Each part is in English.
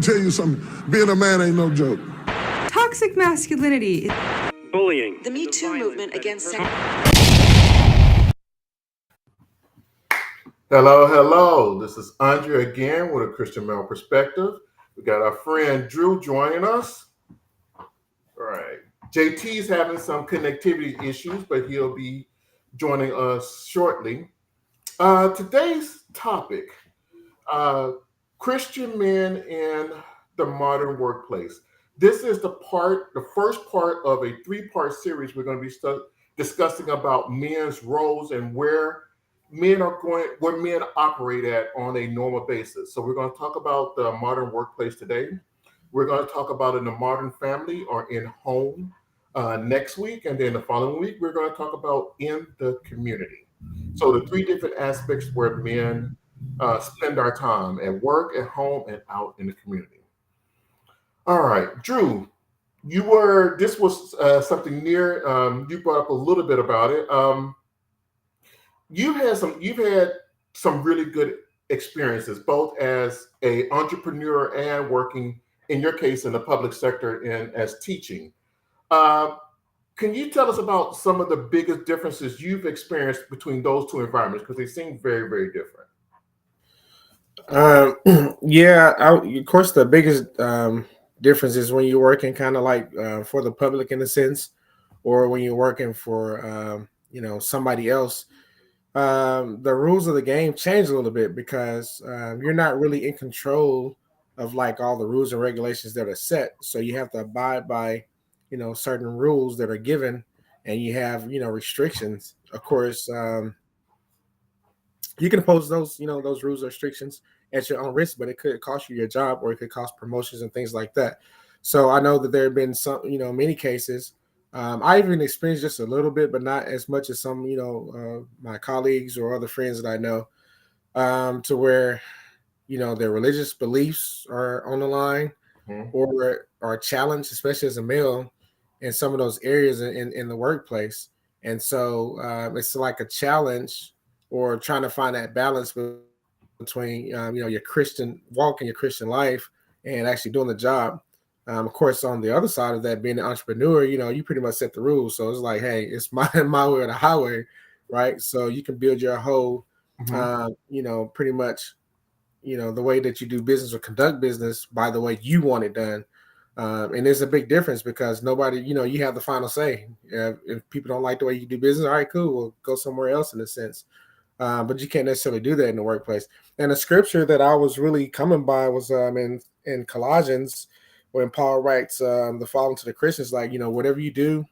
Tell you something, being a man ain't no joke. Toxic masculinity. Bullying. The Me Too movement against Hello. This is Andre again with a Christian Male Perspective. We got our friend Drew joining us. All right. JT's having some connectivity issues, but he'll be joining us shortly. Today's topic, Christian men in the modern workplace. This is the first part of a three-part series we're going to be discussing about men's roles and where men operate at on a normal basis. So we're going to talk about the modern workplace today. We're going to talk about in the modern family or in home next week, and then the following week we're going to talk about in the community. So the three different aspects where men spend our time at work, at home, and out in the community. All right, Drew, this was something near, you brought up a little bit about it. You've had some really good experiences, both as an entrepreneur and working, in your case, in the public sector and as teaching. Can you tell us about some of the biggest differences you've experienced between those two environments? Because they seem very, very different. Of course, the biggest difference is when you're working kind of like for the public in a sense, or when you're working for somebody else. The rules of the game change a little bit because you're not really in control of like all the rules and regulations that are set. So you have to abide by certain rules that are given, and you have restrictions. Of course, you can impose those those rules or restrictions at your own risk, but it could cost you your job, or it could cost promotions and things like that. So I know that there have been some many cases. I even experienced just a little bit, but not as much as some my colleagues or other friends that I know, to where their religious beliefs are on the line, or are challenged, especially as a male, in some of those areas in the workplace. And so it's like a challenge, or trying to find that balance between your Christian walk and your Christian life and actually doing the job. Of course, on the other side of that, being an entrepreneur, you pretty much set the rules. So it's like, hey, it's my way or the highway, right? So you can build your whole, pretty much, the way that you do business or conduct business by the way you want it done. And there's a big difference because nobody, you have the final say. If people don't like the way you do business, all right, cool, we'll go somewhere else in a sense. But you can't necessarily do that in the workplace. And the scripture that I was really coming by was in Colossians, when Paul writes the following to the Christians, like, whatever you do,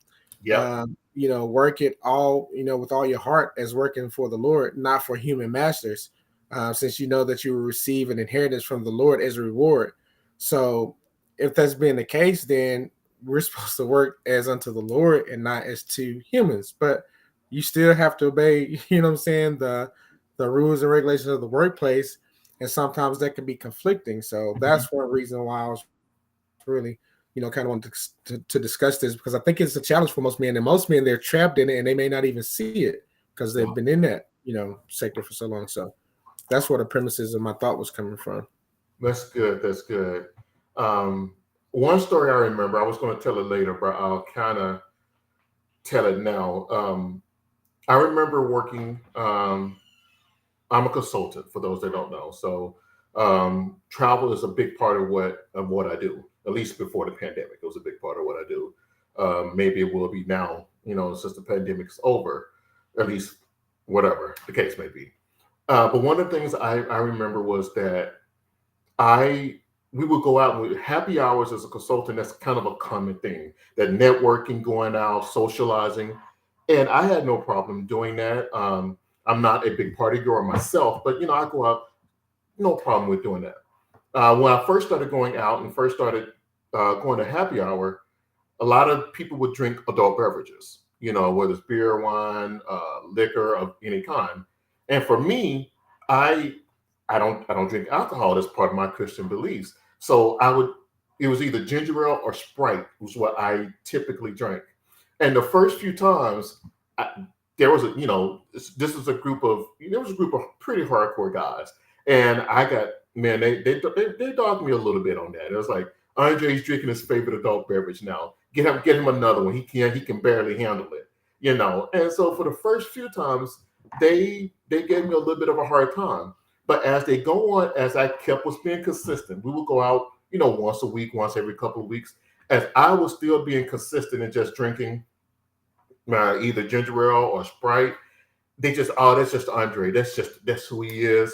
work it all, with all your heart as working for the Lord, not for human masters, since you know that you will receive an inheritance from the Lord as a reward. So if that's being the case, then we're supposed to work as unto the Lord and not as to humans. But you still have to obey, the rules and regulations of the workplace. And sometimes that can be conflicting. So that's one reason why I was really, kind of want to discuss this, because I think it's a challenge for most men. And most men, they're trapped in it and they may not even see it because they've been in that, sector for so long. So that's where the premises of my thought was coming from. That's good. One story I remember, I was going to tell it later, but I'll kind of tell it now. I remember working, I'm a consultant for those that don't know. So travel is a big part of what I do, at least before the pandemic. It was a big part of what I do. Maybe it will be now, since the pandemic's over, at least whatever the case may be. But one of the things I remember was that we would go out with happy hours as a consultant. That's kind of a common thing, that networking, going out, socializing. And I had no problem doing that. I'm not a big party goer myself, but, I go out, no problem with doing that. When I first started going out and first started going to happy hour, a lot of people would drink adult beverages, whether it's beer, wine, liquor of any kind. And for me, I don't drink alcohol as part of my Christian beliefs. So it was either ginger ale or Sprite was what I typically drank. And the first few times, there was a group of pretty hardcore guys, and I got man, they dogged me a little bit on that. It was like, Andre's drinking his favorite adult beverage now. Get him another one. He can barely handle it, you know. And so for the first few times, they gave me a little bit of a hard time. But as they go on, as I was being consistent, we would go out, you know, once a week, once every couple of weeks. As I was still being consistent and just drinking either ginger ale or Sprite, they just, oh, that's just Andre. That's who he is.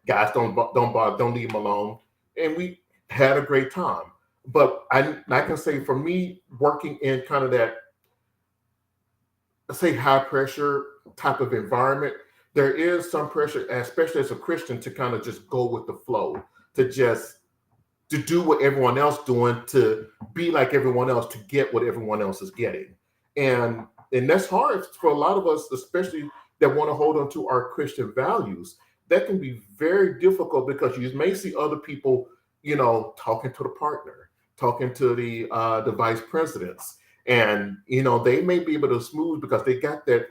Guys, don't leave him alone. And we had a great time. But I can say for me, working in kind of that, let's say, high pressure type of environment, there is some pressure, especially as a Christian, to kind of just go with the flow, to do what everyone else doing, to be like everyone else, to get what everyone else is getting. And that's hard for a lot of us, especially that want to hold on to our Christian values. That can be very difficult because you may see other people, you know, talking to the partner, talking to the vice presidents, and you know they may be able to smooth because they got that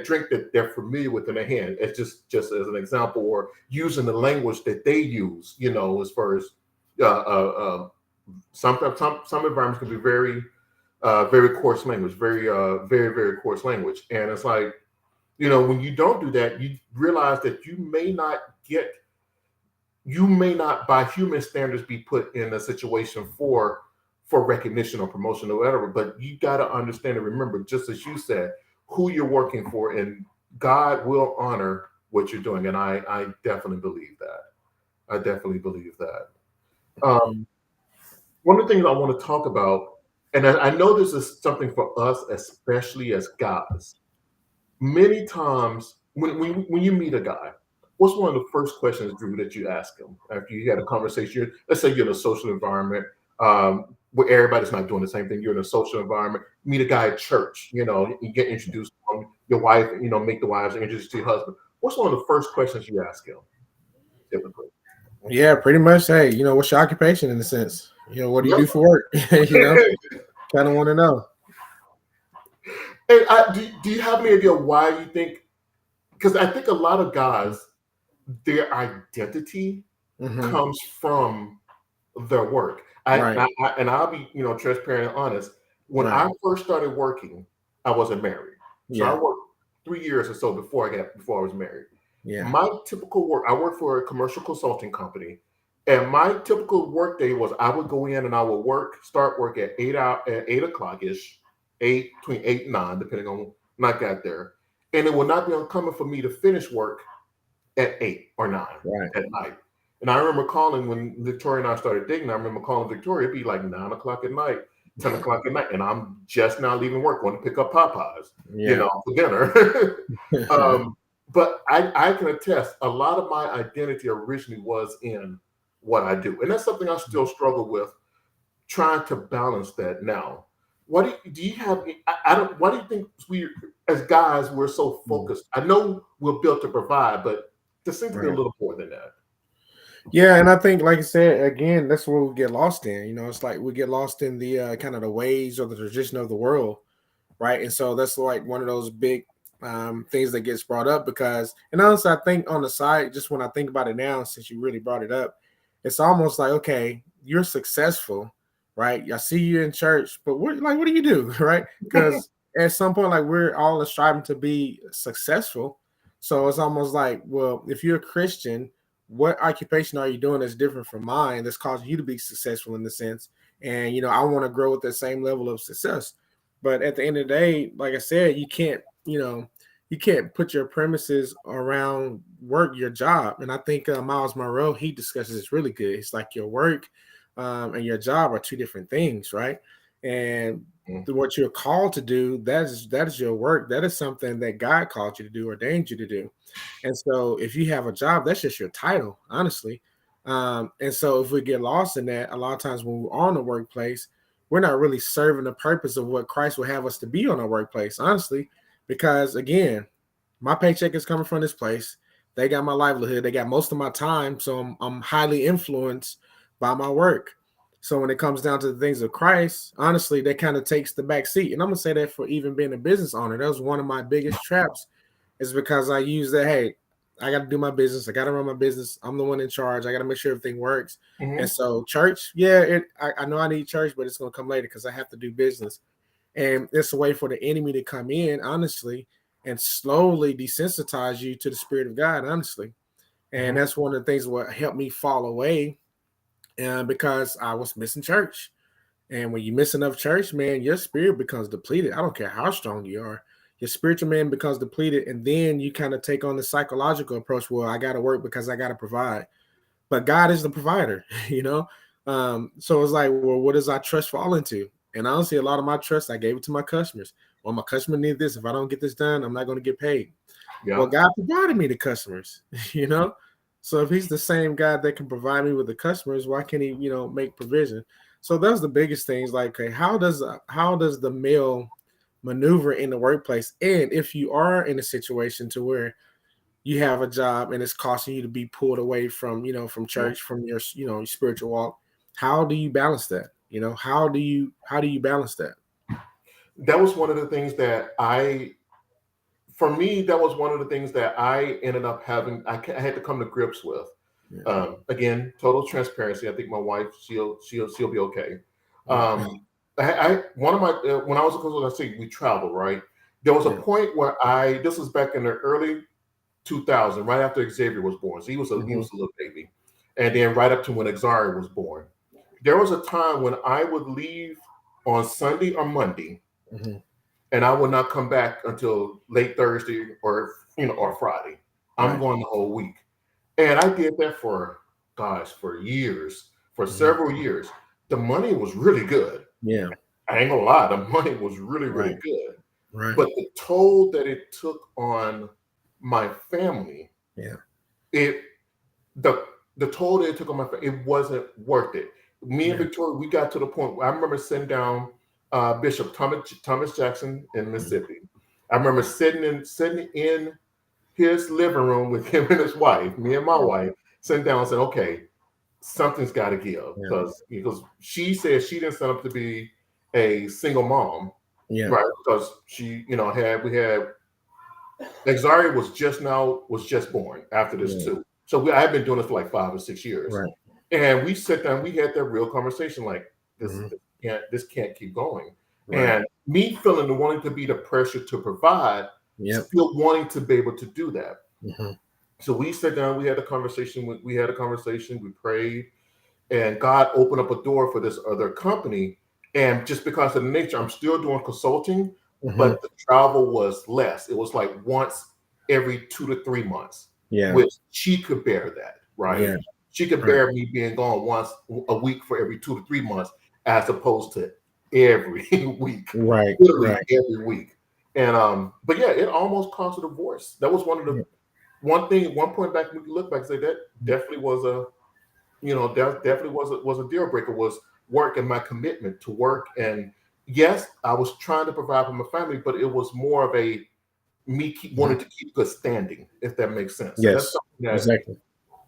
drink that they're familiar with in their hand. It's just as an example, or using the language that they use, you know, as far as some environments can be very very coarse language, very coarse language, and it's like, you know, when you don't do that, you realize that you may not by human standards be put in a situation for recognition or promotion or whatever, but you got to understand and remember, just as you said, who you're working for, and God will honor what you're doing. And I definitely believe that. One of the things I want to talk about, and I know this is something for us, especially as guys, many times when you meet a guy, what's one of the first questions, Drew, that you ask him after you had a conversation? Let's say you're in a social environment where everybody's not doing the same thing. You're in a social environment, meet a guy at church, you know, you get introduced to him, your wife, you know, make the wives introduce to your husband. What's one of the first questions you ask him, typically? Yeah, pretty much. Hey, you know, what's your occupation in a sense? You know, what do you do for work? You know, kind of want to know. And do you have any idea why you think? Because I think a lot of guys, their identity comes from their work. And I'll be, you know, transparent and honest. When I first started working, I wasn't married, so I worked 3 years or so before I was married. Yeah. My typical work, I worked for a commercial consulting company, and my typical work day was I would go in and I would start work at 8 o'clock ish, between 8 and 9, depending on when I got there, and it would not be uncommon for me to finish work at 8 or 9 at night. And I remember calling when Victoria and I started dating. I remember calling Victoria. It'd be like 9 o'clock at night, 10 o'clock at night, and I'm just now leaving work, going to pick up Popeyes, you know, for dinner. But I can attest, a lot of my identity originally was in what I do, and that's something I still struggle with, trying to balance that now. What do you have? Why do you think we, as guys, we're so focused? I know we're built to provide, but there seems to be a little more than that. Yeah, and I think, like I said, again, that's where we get lost in. You know, it's like we get lost in the kind of the ways or the tradition of the world, right? And so that's like one of those big things that gets brought up because, and honestly, I think on the side, just when I think about it now, since you really brought it up, it's almost like, okay, you're successful, right? I see you in church, but what do you do, right? Because at some point, like, we're all striving to be successful. So it's almost like, well, if you're a Christian, what occupation are you doing that's different from mine that's causing you to be successful in the sense? And, you know, I want to grow with the same level of success. But at the end of the day, like I said, you can't put your premises around work, your job. And I think Miles Monroe, he discusses this really good. It's like your work and your job are two different things, right? And what you're called to do, that is your work. That is something that God called you to do, ordained you to do. And so if you have a job, that's just your title, honestly. And so if we get lost in that, a lot of times when we're on the workplace, we're not really serving the purpose of what Christ will have us to be on our workplace, honestly. Because again, my paycheck is coming from this place. They got my livelihood. They got most of my time. So I'm highly influenced by my work. So when it comes down to the things of Christ, honestly, that kind of takes the back seat. And I'm going to say that for even being a business owner. That was one of my biggest traps, is because I use that, hey, I got to do my business. I got to run my business. I'm the one in charge. I got to make sure everything works. Mhm. And so church, yeah, I know I need church, but it's going to come later because I have to do business. And it's a way for the enemy to come in, honestly, and slowly desensitize you to the Spirit of God, honestly. And that's one of the things that helped me fall away because I was missing church. And when you miss enough church, man, your spirit becomes depleted. I don't care how strong you are. Your spiritual man becomes depleted. And then you kind of take on the psychological approach. Well, I got to work because I got to provide. But God is the provider, you know? So it's like, well, what does our trust fall into? And honestly, a lot of my trust, I gave it to my customers. Well, my customer need this. If I don't get this done, I'm not going to get paid. Yeah. Well, God provided me the customers, you know? So if he's the same God that can provide me with the customers, why can't he, make provision? So that's the biggest things. Like, okay, how does the male maneuver in the workplace? And if you are in a situation to where you have a job and it's costing you to be pulled away from, from church, from your, your spiritual walk, how do you balance that? How do you balance that? That was one of the things that for me, that was one of the things that I ended up having. I had to come to grips with. Yeah. Again, total transparency. I think my wife, she'll be okay. Yeah. One of my when I was a consultant, I say we traveled, right? There was a point where this was back in the early 2000, right after Xavier was born. So he was a little baby, and then right up to when Xavier was born, there was a time when I would leave on Sunday or Monday. And I would not come back until late Thursday or Friday. I'm going the whole week. And I did that for years, for several years. The money was really good. Yeah. I ain't gonna lie, the money was really, really good. Right. But the toll that it took on my family, the toll that it took on my family, it wasn't worth it. Me and Victoria, we got to the point where I remember sitting down Bishop Thomas Jackson in Mississippi. I remember sitting in his living room with him and his wife, me and my wife, sitting down and saying, okay, something's got to give. Because she said she didn't set up to be a single mom. Right. Because she, we had Xavier was just born after this too. So I had been doing this for like 5 or 6 years. Right. And we sat down, we had that real conversation like this can't keep going. And me feeling the wanting to be the pressure to provide, still wanting to be able to do that. So we sat down, we had a conversation, we prayed, and God opened up a door for this other company. And just because of the nature, I'm still doing consulting, but the travel was less. It was like once every 2 to 3 months, which she could bear that, right? Yeah. She could bear me being gone once a week for every 2 to 3 months, as opposed to every week, literally every week. And but yeah, it almost caused a divorce. That was one of the one point back we can look back and say that definitely was a deal breaker, was work and my commitment to work. And yes, I was trying to provide for my family, but it was more of a wanting to keep good standing, if that makes sense. Yes, that's something that, exactly.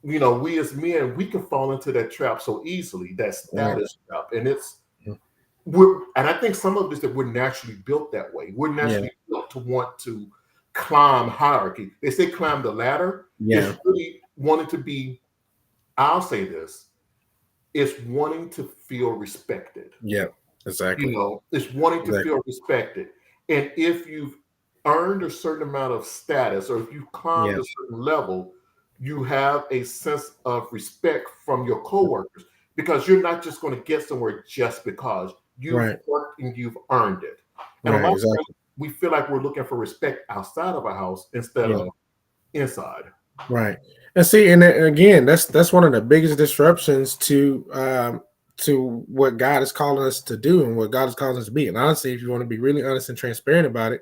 We as men, we can fall into that trap so easily, that status trap. And and I think some of this that we're naturally built that way. We're naturally built to want to climb hierarchy. They say climb the ladder. It's really wanting to be, I'll say this, it's wanting to feel respected. Yeah, exactly. It's wanting to feel respected. And if you've earned a certain amount of status, or if you've climbed a certain level, you have a sense of respect from your coworkers, because you're not just going to get somewhere just because you've worked and you've earned it. And a lot of times we feel like we're looking for respect outside of our house instead of inside. Right. And see, and again, that's one of the biggest disruptions to what God is calling us to do and what God is calling us to be. And honestly, if you want to be really honest and transparent about it,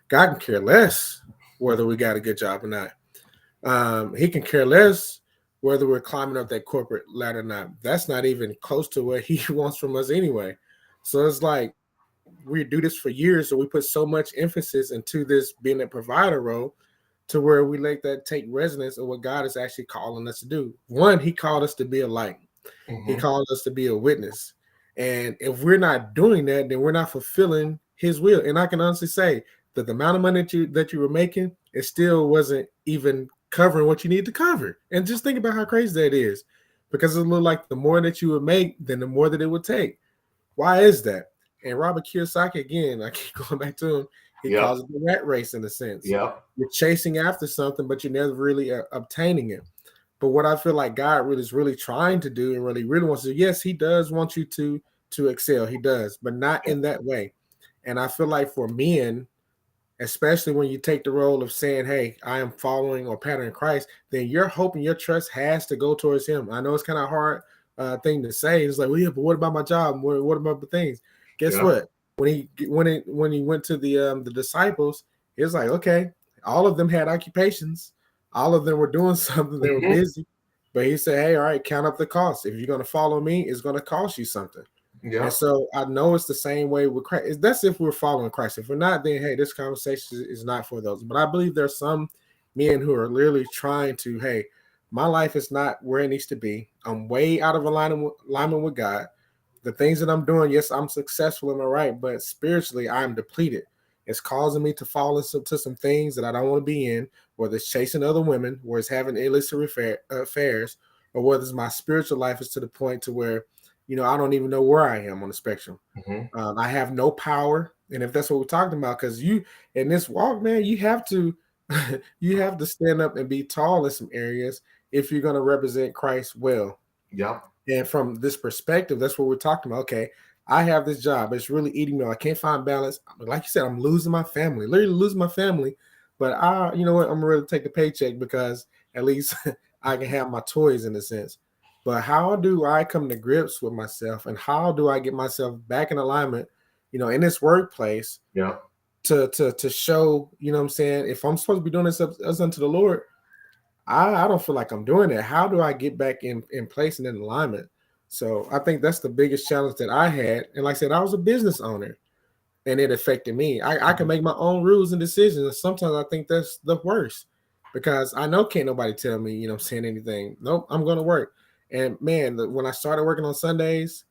God can care less whether we got a good job or not. He can care less whether we're climbing up that corporate ladder or not. That's not even close to what he wants from us anyway. So it's like we do this for years, so we put so much emphasis into this being a provider role to where we let that take resonance of what God is actually calling us to do. One, he called us to be a light. He called us to be a witness. And if we're not doing that, then we're not fulfilling his will. And I can honestly say that the amount of money that you were making, it still wasn't even covering what you need to cover. And just think about how crazy that is, because it looked like the more that you would make, then the more that it would take. Why is that? And Robert Kiyosaki, again, I keep going back to him, he Yep. calls it the rat race in a sense. Yep. You're chasing after something, but you're never really obtaining it. But what I feel like God really is really trying to do and really wants to do, yes, he does want you to excel. He does, but not in that way. And I feel like for men, especially when you take the role of saying, hey, I am following or patterning Christ, then your hope and your trust has to go towards him. I know it's kind of hard thing to say. It's like, well, yeah, but what about my job? What about the things? Guess what? When he went to the disciples, it was like, okay, all of them had occupations. All of them were doing something. They were busy. But he said, hey, all right, count up the cost. If you're going to follow me, it's going to cost you something. Yeah. And so I know it's the same way with Christ. That's if we're following Christ. If we're not, then hey, this conversation is not for those. But I believe there's some men who are literally trying to, hey, my life is not where it needs to be. I'm way out of alignment with God. The things that I'm doing, yes, I'm successful in my right, but spiritually I'm depleted. It's causing me to fall into some things that I don't want to be in, whether it's chasing other women, whether it's having illicit affairs, or whether it's my spiritual life is to the point to where, I don't even know where I am on the spectrum. I have no power. And if that's what we're talking about, because you in this walk, man, you have to stand up and be tall in some areas if you're going to represent Christ well. Yeah. And from this perspective, that's what we're talking about. Okay, I have this job. It's really eating me. I can't find balance. Like you said, I'm losing my family, literally losing my family. But you know what? I'm ready to take the paycheck because at least I can have my toys in a sense. But how do I come to grips with myself, and how do I get myself back in alignment, in this workplace? Yeah. To show, what I'm saying, if I'm supposed to be doing this as unto the Lord, I don't feel like I'm doing it. How do I get back in place and in alignment? So I think that's the biggest challenge that I had. And like I said, I was a business owner and it affected me. I can make my own rules and decisions. And sometimes I think that's the worst because I know can't nobody tell me, saying anything. Nope, I'm going to work. And man, when I started working on Sundays,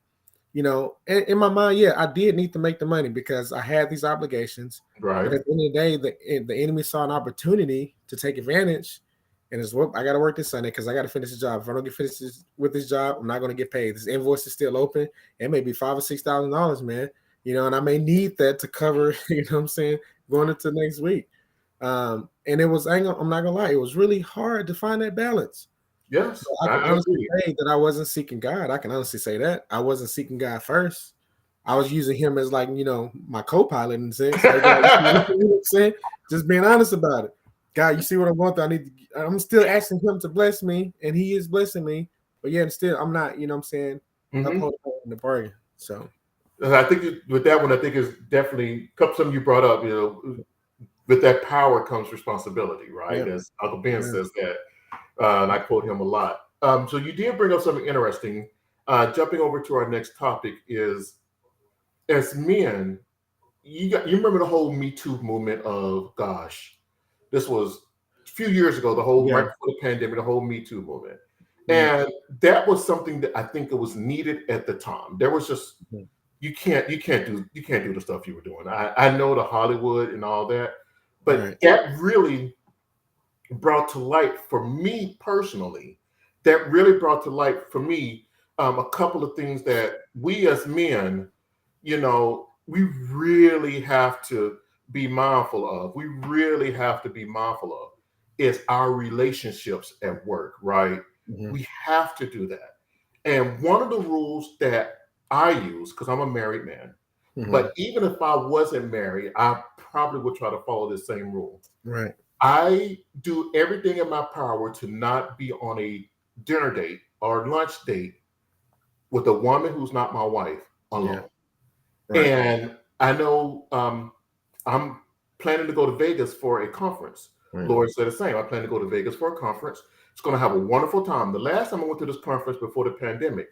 in my mind, yeah, I did need to make the money because I had these obligations. Right. But at the end of the day, the enemy saw an opportunity to take advantage. And it's what I got to work this Sunday because I got to finish the job. If I don't get finished with this job, I'm not going to get paid. This invoice is still open. It may be $5,000 or $6,000, man. And I may need that to cover, what I'm saying, going into next week. And it was, I'm not going to lie, it was really hard to find that balance. Yes. So I can honestly say that I wasn't seeking God. I can honestly say that. I wasn't seeking God first. I was using him as like, my co-pilot in a sense. Like, you know what I'm saying? Just being honest about it. God, you see what I'm going through? I'm still asking him to bless me, and he is blessing me. But yeah, still, I'm not, what I'm saying, upholding the bargain. So I think with that one, I think is definitely something you brought up, with that power comes responsibility, right? As Uncle Ben says that. And I quote him a lot. So you did bring up something interesting. Jumping over to our next topic is, as men, you remember the whole Me Too movement of, gosh, this was a few years ago, right before the pandemic, the whole Me Too movement. And that was something that I think it was needed at the time. There was just, you can't do the stuff you were doing. I know the Hollywood and all that, but that really brought to light for me personally, a couple of things that we as men, we really have to be mindful of. We really have to be mindful of is our relationships at work, right? We have to do that. And one of the rules that I use, because I'm a married man, but even if I wasn't married, I probably would try to follow the same rule. Right. I do everything in my power to not be on a dinner date or lunch date with a woman who's not my wife alone. Yeah. Right. And I know I'm planning to go to Vegas for a conference. Lord said the same. I plan to go to Vegas for a conference. It's going to have a wonderful time. The last time I went to this conference before the pandemic,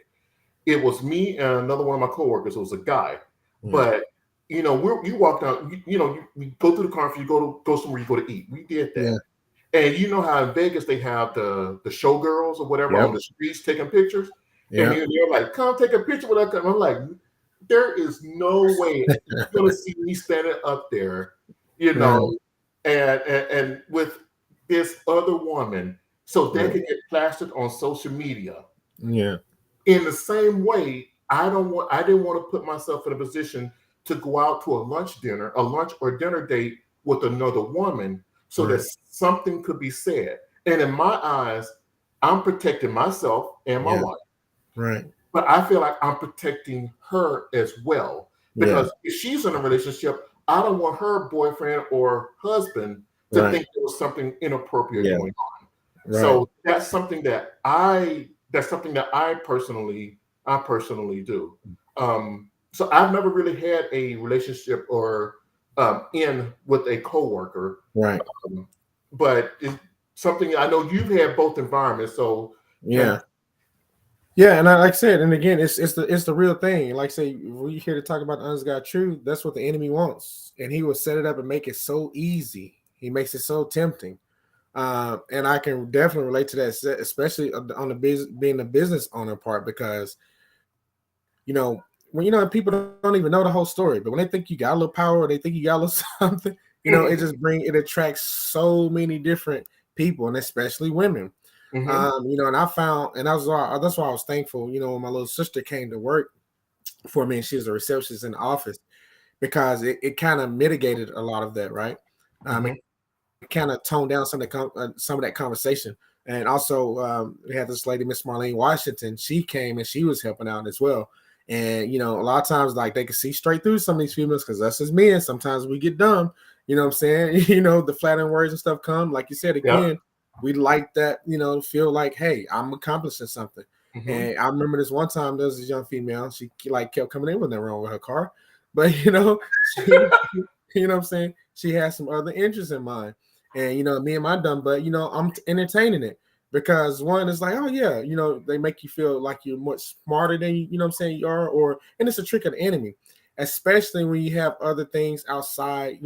it was me and another one of my coworkers. It was a guy. But you walk down, you go through the conference, you go somewhere, you go to eat. We did that. Yeah. And you know how in Vegas they have the showgirls or whatever on the streets taking pictures. And they're like, come take a picture with us. And I'm like, there is no way you're gonna see me standing up there, and with this other woman so they Right. could get plastered on social media. Yeah. In the same way, I didn't want to put myself in a position to go out to a lunch or dinner date with another woman so Right. that something could be said. And in my eyes, I'm protecting myself and my Yeah. wife, Right. but I feel like I'm protecting her as well. Yeah. Because if she's in a relationship, I don't want her boyfriend or husband to Right. think there was something inappropriate Yeah. going on. Right. So that's something that I personally do. So I've never really had a relationship or in with a coworker, Right. but it's something I know you've had both environments. So Yeah. Yeah, and like I said, and again, it's the real thing. Like I say, we here to talk about the honest God truth. That's what the enemy wants, and he will set it up and make it so easy. He makes it so tempting, and I can definitely relate to that, especially on the being the business owner part, because when people don't even know the whole story, but when they think you got a little power, or they think you got a little something, it attracts so many different people, and especially women. And I found, and that's why I was thankful, when my little sister came to work for me and she was a receptionist in the office, because it kind of mitigated a lot of that, right? It kind of toned down some of that conversation. And also, we had this lady, Miss Marlene Washington. She came and she was helping out as well. And a lot of times, like, they can see straight through some of these females, because us as men, sometimes we get dumb. You know what I'm saying? The flattering words and stuff come, like you said again. Yep. We like that, feel like, hey, I'm accomplishing something. And I remember this one time, there was this young female. She kept coming in with nothing wrong with her car, but she, what I'm saying, she has some other interests in mind. And me and my dumb butt, I'm entertaining it, because one is like, oh yeah, they make you feel like you're much smarter than you know what I'm saying you are, and it's a trick of the enemy, especially when you have other things outside,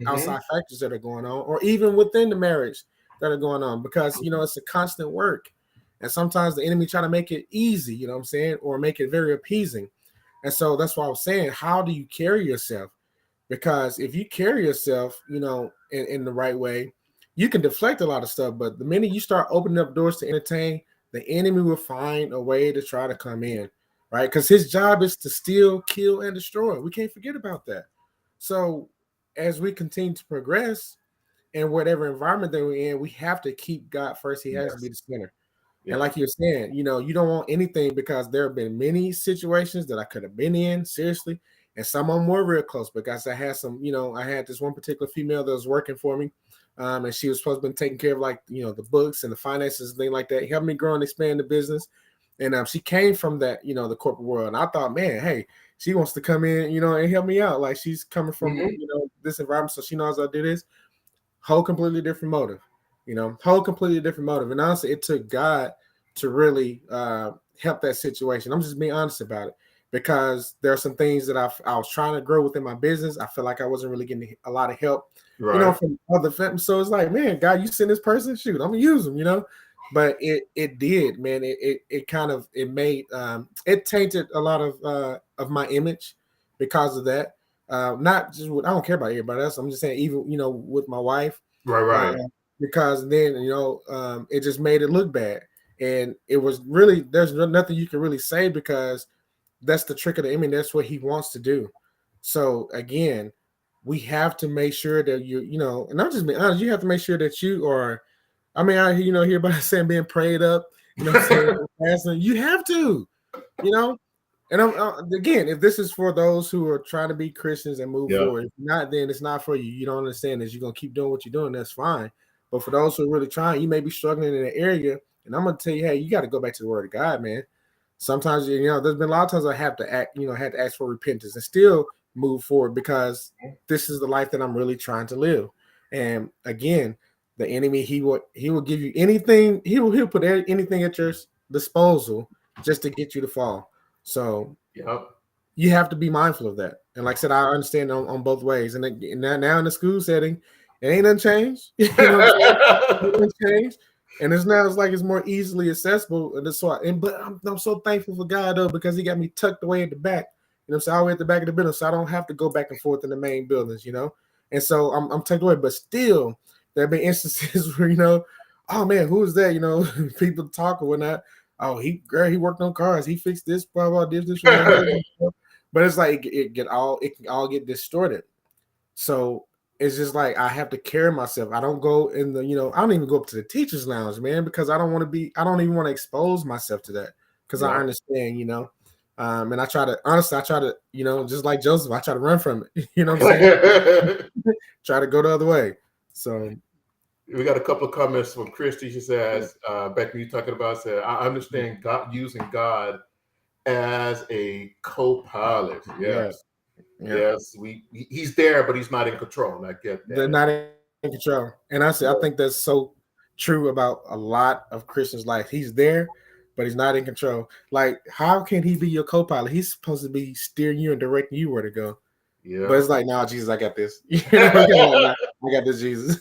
outside factors that are going on, or even within the marriage that are going on, because it's a constant work. And sometimes the enemy try to make it easy, you know what I'm saying, or make it very appeasing. And so that's why I was saying, how do you carry yourself? Because if you carry yourself, in the right way, you can deflect a lot of stuff. But the minute you start opening up doors to entertain, the enemy will find a way to try to come in, right? Because his job is to steal, kill, and destroy. We can't forget about that. So as we continue to progress in whatever environment that we're in, we have to keep God first. He has to be the center. Yeah. And like you're saying, you don't want anything, because there have been many situations that I could have been in, seriously. And some of them were real close, because I had I had this one particular female that was working for me. And she was supposed to be taking care of, like, the books and the finances and things like that, helped me grow and expand the business. And she came from that, the corporate world. And I thought, man, hey, she wants to come in, and help me out. Like, she's coming from, this environment, so she knows how to do this. Whole completely different motive, whole completely different motive. And honestly, it took God to really help that situation. I'm just being honest about it, because there are some things that I was trying to grow within my business. I feel like I wasn't really getting a lot of help, from other families. So it's like, man, God, you send this person, shoot, I'm gonna use them, But it did, man. It kind of made it tainted a lot of my image because of that. Not just I don't care about everybody else. I'm just saying, even with my wife, Right. because then it just made it look bad, and it was really, there's nothing you can really say, because that's the trick of the enemy. That's what he wants to do. So again, we have to make sure that and I'm just being honest. You have to make sure that you are. I mean, I hear about saying being prayed up. What I'm saying? You have to, And again, if this is for those who are trying to be Christians and move forward, if not, then it's not for you. You don't understand this. You're gonna keep doing what you're doing. That's fine. But for those who are really trying, you may be struggling in an area, and I'm gonna tell you, hey, you got to go back to the Word of God, man. Sometimes there's been a lot of times I have to had to ask for repentance and still move forward, because this is the life that I'm really trying to live. And again, the enemy, he will give you anything. He'll put anything at your disposal just to get you to fall. So you have to be mindful of that. And like I said, I understand on both ways. And now in the school setting, it ain't nothing changed. It changed. And it's like it's more easily accessible. But I'm so thankful for God, though, because he got me tucked away at the back. So all the way at the back of the building, so I don't have to go back and forth in the main buildings, And so I'm tucked away, but still, there have been instances where, oh man, who is that? People talk or whatnot. Oh, he worked on cars. He fixed this, blah blah, this, and that. But it's like it can all get distorted. So it's just like I have to carry myself. I don't go in the, I don't even go up to the teacher's lounge, man, because I don't even want to expose myself to that because I understand, and I try to, just like Joseph, I try to run from it. You know what I'm saying? Try to go the other way. So we got a couple of comments from Christy. She says, back when you talking about, said, I understand God using God as a co-pilot. Yes. Yeah. Yes, he's there, but he's not in control. I get that. They're not in control. And I think that's so true about a lot of Christians' life. He's there, but he's not in control. Like, how can he be your co-pilot? He's supposed to be steering you and directing you where to go. Yeah. But it's like, no, Jesus, I got this. I got this, Jesus.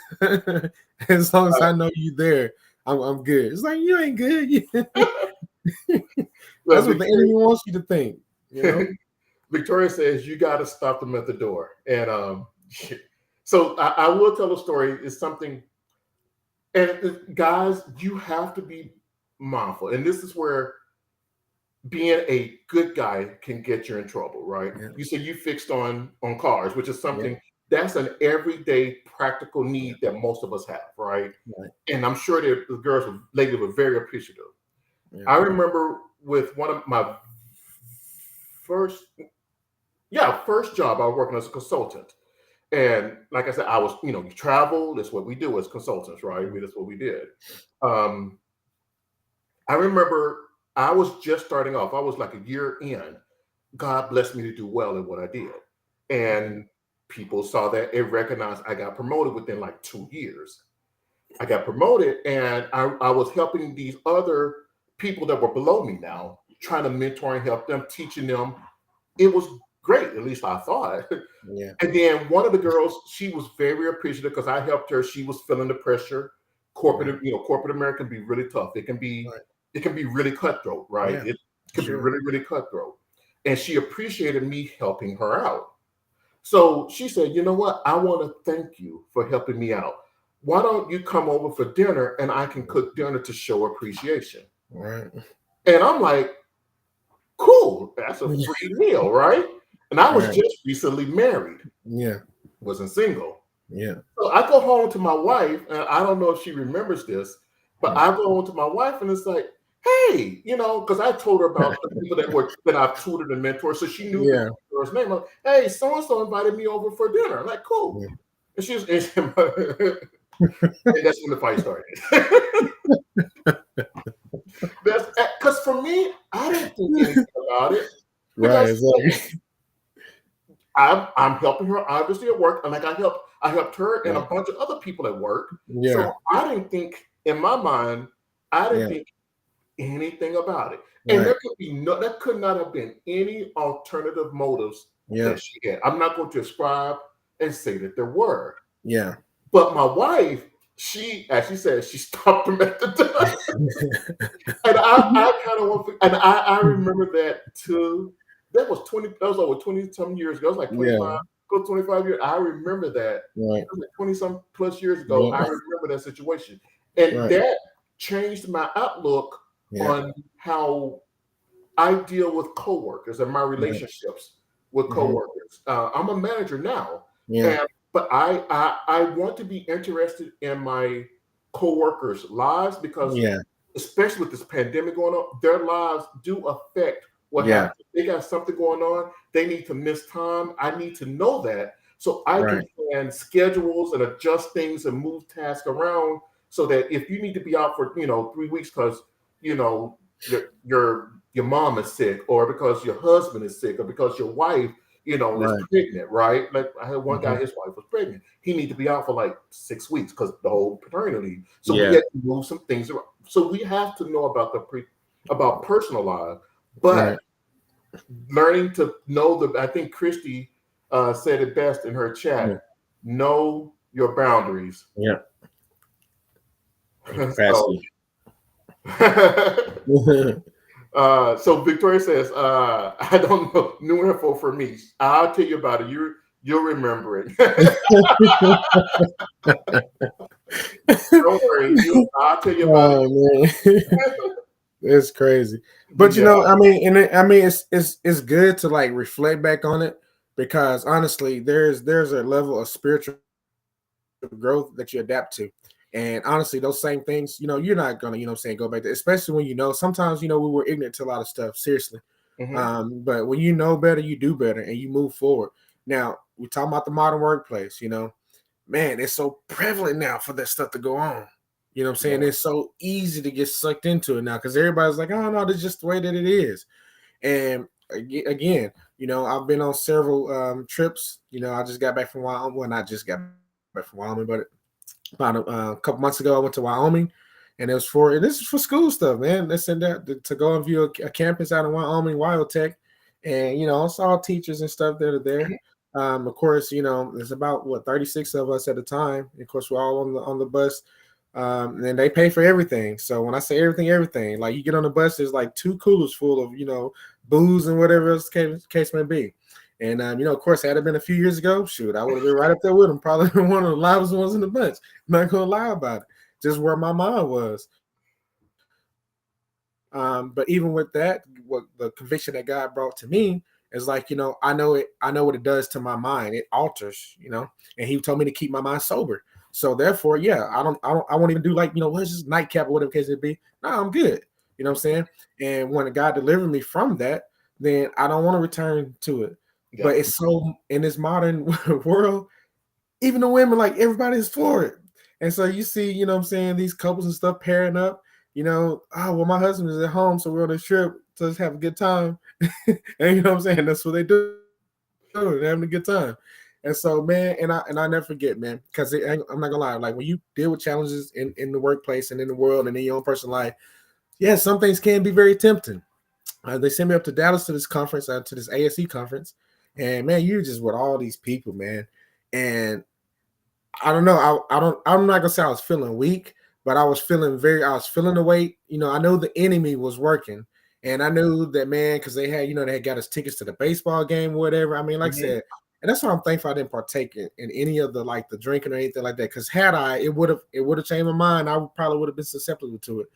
As long as I know you there, I'm good. It's like, you ain't good. That's what the enemy wants you to think. Victoria says you got to stop them at the door. And so I will tell a story. It's something, and guys, you have to be mindful. And this is where being a good guy can get you in trouble, right? Yeah. You said you fixed on cars, which is something that's an everyday practical need that most of us have, right? And I'm sure that the girls, ladies were very appreciative. Yeah. I remember with one of my first job, I was working as a consultant. And like I said, I was, you travel, that's what we do as consultants, right? That's what we did. I remember I was just starting off. I was like a year in. God blessed me to do well in what I did. And people saw that and recognized I got promoted within like 2 years. I got promoted and I was helping these other people that were below me now, trying to mentor and help them, teaching them. It was great, at least I thought. Yeah. And then one of the girls, she was very appreciative because I helped her. She was feeling the pressure. Corporate America can be really tough. It can be really cutthroat, right? Yeah. It can be really, really cutthroat. And she appreciated me helping her out. So she said, you know what? I want to thank you for helping me out. Why don't you come over for dinner and I can cook dinner to show appreciation? Right. And I'm like, cool, that's a free meal, right? And I was just recently married. Yeah. Wasn't single. Yeah. So I go home to my wife, and I don't know if she remembers this, but I go home to my wife and it's like, hey, because I told her about the people that I've tutored and mentored, so she knew the girl's name. I'm like, hey, so-and-so invited me over for dinner. I'm like, cool. Yeah. And she was, and that's when the fight started. That's because for me, I didn't think anything about it. Right, exactly. I'm helping her obviously at work, and like I helped her and a bunch of other people at work. Yeah. So I didn't think in my mind, think anything about it. And there could not have been any alternative motives that she had. I'm not going to ascribe and say that there were. Yeah. But my wife, she, as she said, she stopped him at the door. And I kind of want to, and I remember that too. That was over 20 some years ago. It was like 25, 25 years. I remember that. Right. It was like 20 some plus years ago. I remember that situation. And that changed my outlook on how I deal with coworkers and my relationships with coworkers. I'm a manager now. Yeah. But I want to be interested in my coworkers' lives because especially with this pandemic going on, their lives do affect what happens. If they got something going on, they need to miss time. I need to know that so I can plan schedules and adjust things and move tasks around so that if you need to be out for 3 weeks because your mom is sick or because your husband is sick or because your wife is pregnant, right? Like I had one guy, his wife was pregnant. He needed to be out for like 6 weeks because the whole paternity leave. So we had to move some things around. So we have to know about about personal life, but learning to know I think Christy said it best in her chat. Know your boundaries. Yeah. So Victoria says, I don't know, new info for me. I'll tell you about it. You'll remember it. Don't worry, I'll tell you about Oh man, it. it's crazy. But But yeah, I mean, it's good to like reflect back on it because honestly, there's a level of spiritual growth that you adapt to. And honestly, those same things, you're not gonna, go back to, especially when sometimes we were ignorant to a lot of stuff, seriously. mhm, But when you know better, you do better and you move forward. Now, we talking about the modern workplace, man, it's so prevalent now for that stuff to go on. You know what I'm saying? yeah, It's so easy to get sucked into it now because everybody's like, oh no, this is just the way that it is. And again, I've been on several trips. I just got back from Wyoming. Well, not just got back from Wyoming, but about a couple months ago, I went to Wyoming, and this is for school stuff, man. They said that to go and view a campus out in Wyoming, Wildtech, and I saw teachers and stuff that are there. Of course, there's about 36 of us at the time. And of course, we're all on the bus. And they pay for everything. So when I say everything, like you get on the bus, there's like 2 coolers full of booze and whatever else case may be. And of course, had it been a few years ago, shoot, I would have been right up there with them. Probably been one of the loudest ones in the bunch. Not gonna lie about it. Just where my mind was. But even with that, what the conviction that God brought to me is like, I know it. I know what it does to my mind. It alters, And He told me to keep my mind sober. So therefore, yeah, I won't even do like, what's this nightcap or whatever case it be. No, I'm good. You know what I'm saying? And when God delivered me from that, then I don't want to return to it. yeah, But it's so in this modern world, even the women, like everybody's for it. And so you see, what I'm saying, these couples and stuff pairing up, oh, well, my husband is at home, so we're on a trip to just have a good time. And you know what I'm saying? That's what they do. They're having a good time. And so, man, and I never forget, man, because I'm not gonna lie, like when you deal with challenges in the workplace and in the world and in your own personal life, yeah, some things can be very tempting. They sent me up to Dallas to this conference, to this ASE conference, and man, you're just with all these people, man. And I don't know. I'm not gonna say I was feeling weak, but I was feeling the weight. I know the enemy was working, and I knew that, man, because they had got us tickets to the baseball game, or whatever. I mean, like I mhm. said, and that's why I'm thankful I didn't partake in any of the like the drinking or anything like that. Because had I, it would have changed my mind. Probably would have been susceptible to it.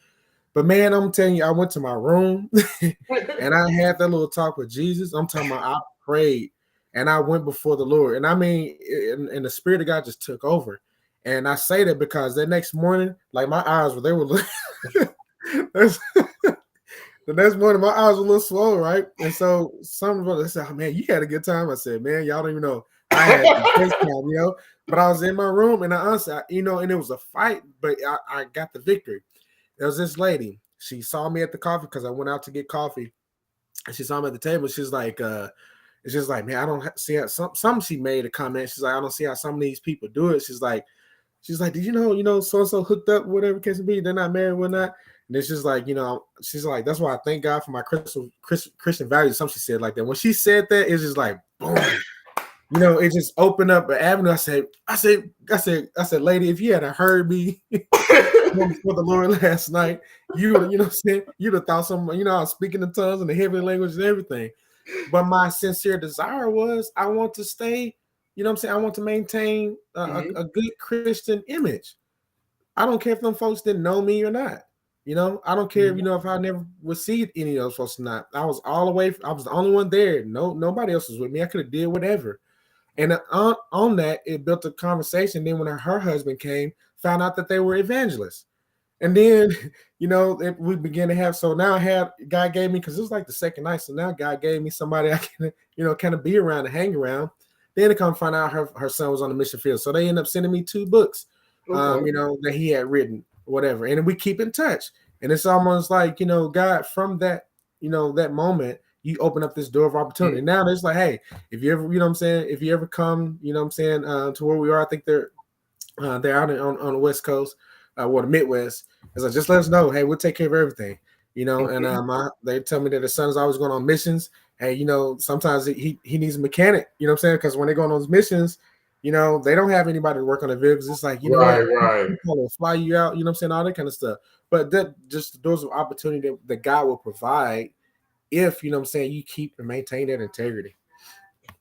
But man, I'm telling you, I went to my room and I had that little talk with Jesus. I'm talking about I prayed and I went before the Lord. And I mean, and the Spirit of God just took over. And I say that because that next morning, like my eyes they were looking. The next morning, my eyes were a little swollen, right? And so some of us said, oh, man, you had a good time. I said, man, y'all don't even know. I had the best time, But I was in my room and I honestly, and it was a fight, but I got the victory. There was this lady. She saw me at the coffee because I went out to get coffee. And she saw me at the table. She's like, it's just like, man, I don't see how some she made a comment. She's like, I don't see how some of these people do it. She's like, did you know, so-and-so hooked up, whatever case it be, they're not married, whatnot. And it's just like, she's like, that's why I thank God for my Christian values. Something she said like that. When she said that, it's just like, boom. It just opened up an avenue. I said, lady, if you had heard me before the Lord last night, you know what I'm saying? You'd have thought I was speaking in tongues and the heavenly language and everything. But my sincere desire was I want to stay, you know what I'm saying? I want to maintain a good Christian image. I don't care if them folks didn't know me or not. I don't care, if I never would see any of those folks or not. I was I was the only one there. Nobody else was with me. I could have did whatever. And on that, it built a conversation. Then when her husband came, found out that they were evangelists. And then, we began to have, so now God gave me, because it was like the second night. So now God gave me somebody I can, kind of be around and hang around. Then to come find out her son was on the mission field. So they ended up sending me 2 books, Okay. that he had written, whatever. And we keep in touch. And it's almost like, God, from that, that moment, you open up this door of opportunity. Mhm. Now it's like, hey, if you ever, if you ever come, to where we are, I think they're out on the West Coast, the Midwest. It's like, just let us know. Hey, we'll take care of everything. And they tell me that the son is always going on missions. Hey, sometimes he needs a mechanic. You know what I'm saying? Because when they go on those missions, they don't have anybody to work on the vehicles. It's like, Right. people will fly you out. You know what I'm saying? All that kind of stuff. But that just the doors of opportunity that God will provide if you keep and maintain that integrity.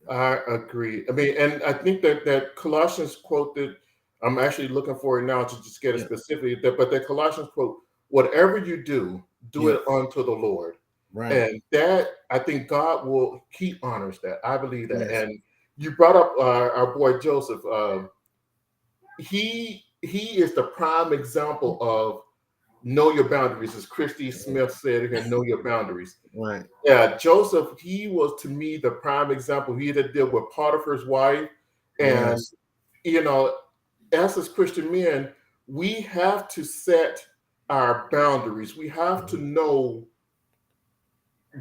I agree. I mean, and I think that Colossians quote that I'm actually looking for it now to just get it Yeah. specifically. But the Colossians quote, whatever you do, do Yeah. it unto the Lord. Right. And that, I think God he honors that. I believe that. Yes. And you brought up our boy Joseph. He is the prime example of know your boundaries, as Christy Smith said again, know your boundaries. Right. Yeah, Joseph, he was to me the prime example. He had to deal with Potiphar's wife. And, Yes. you know, as Christian men, we have to set our boundaries. We have to know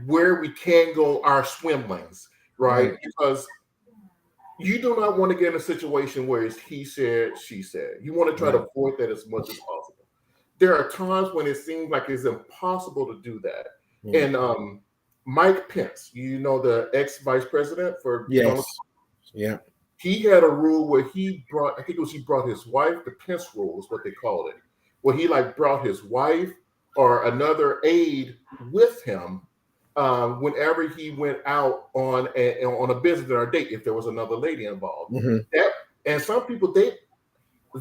where we can go, our swim lanes, right? Because you do not want to get in a situation where it's he said, she said. You want to try to avoid that as much as possible. There are times when it seems like it's impossible to do that. And Mike Pence, you know, the ex-vice president for Donald Trump, he had a rule where he brought his wife, the Pence rule is what they called it, where he like brought his wife or another aide with him whenever he went out on a business or a date, if there was another lady involved. And some people,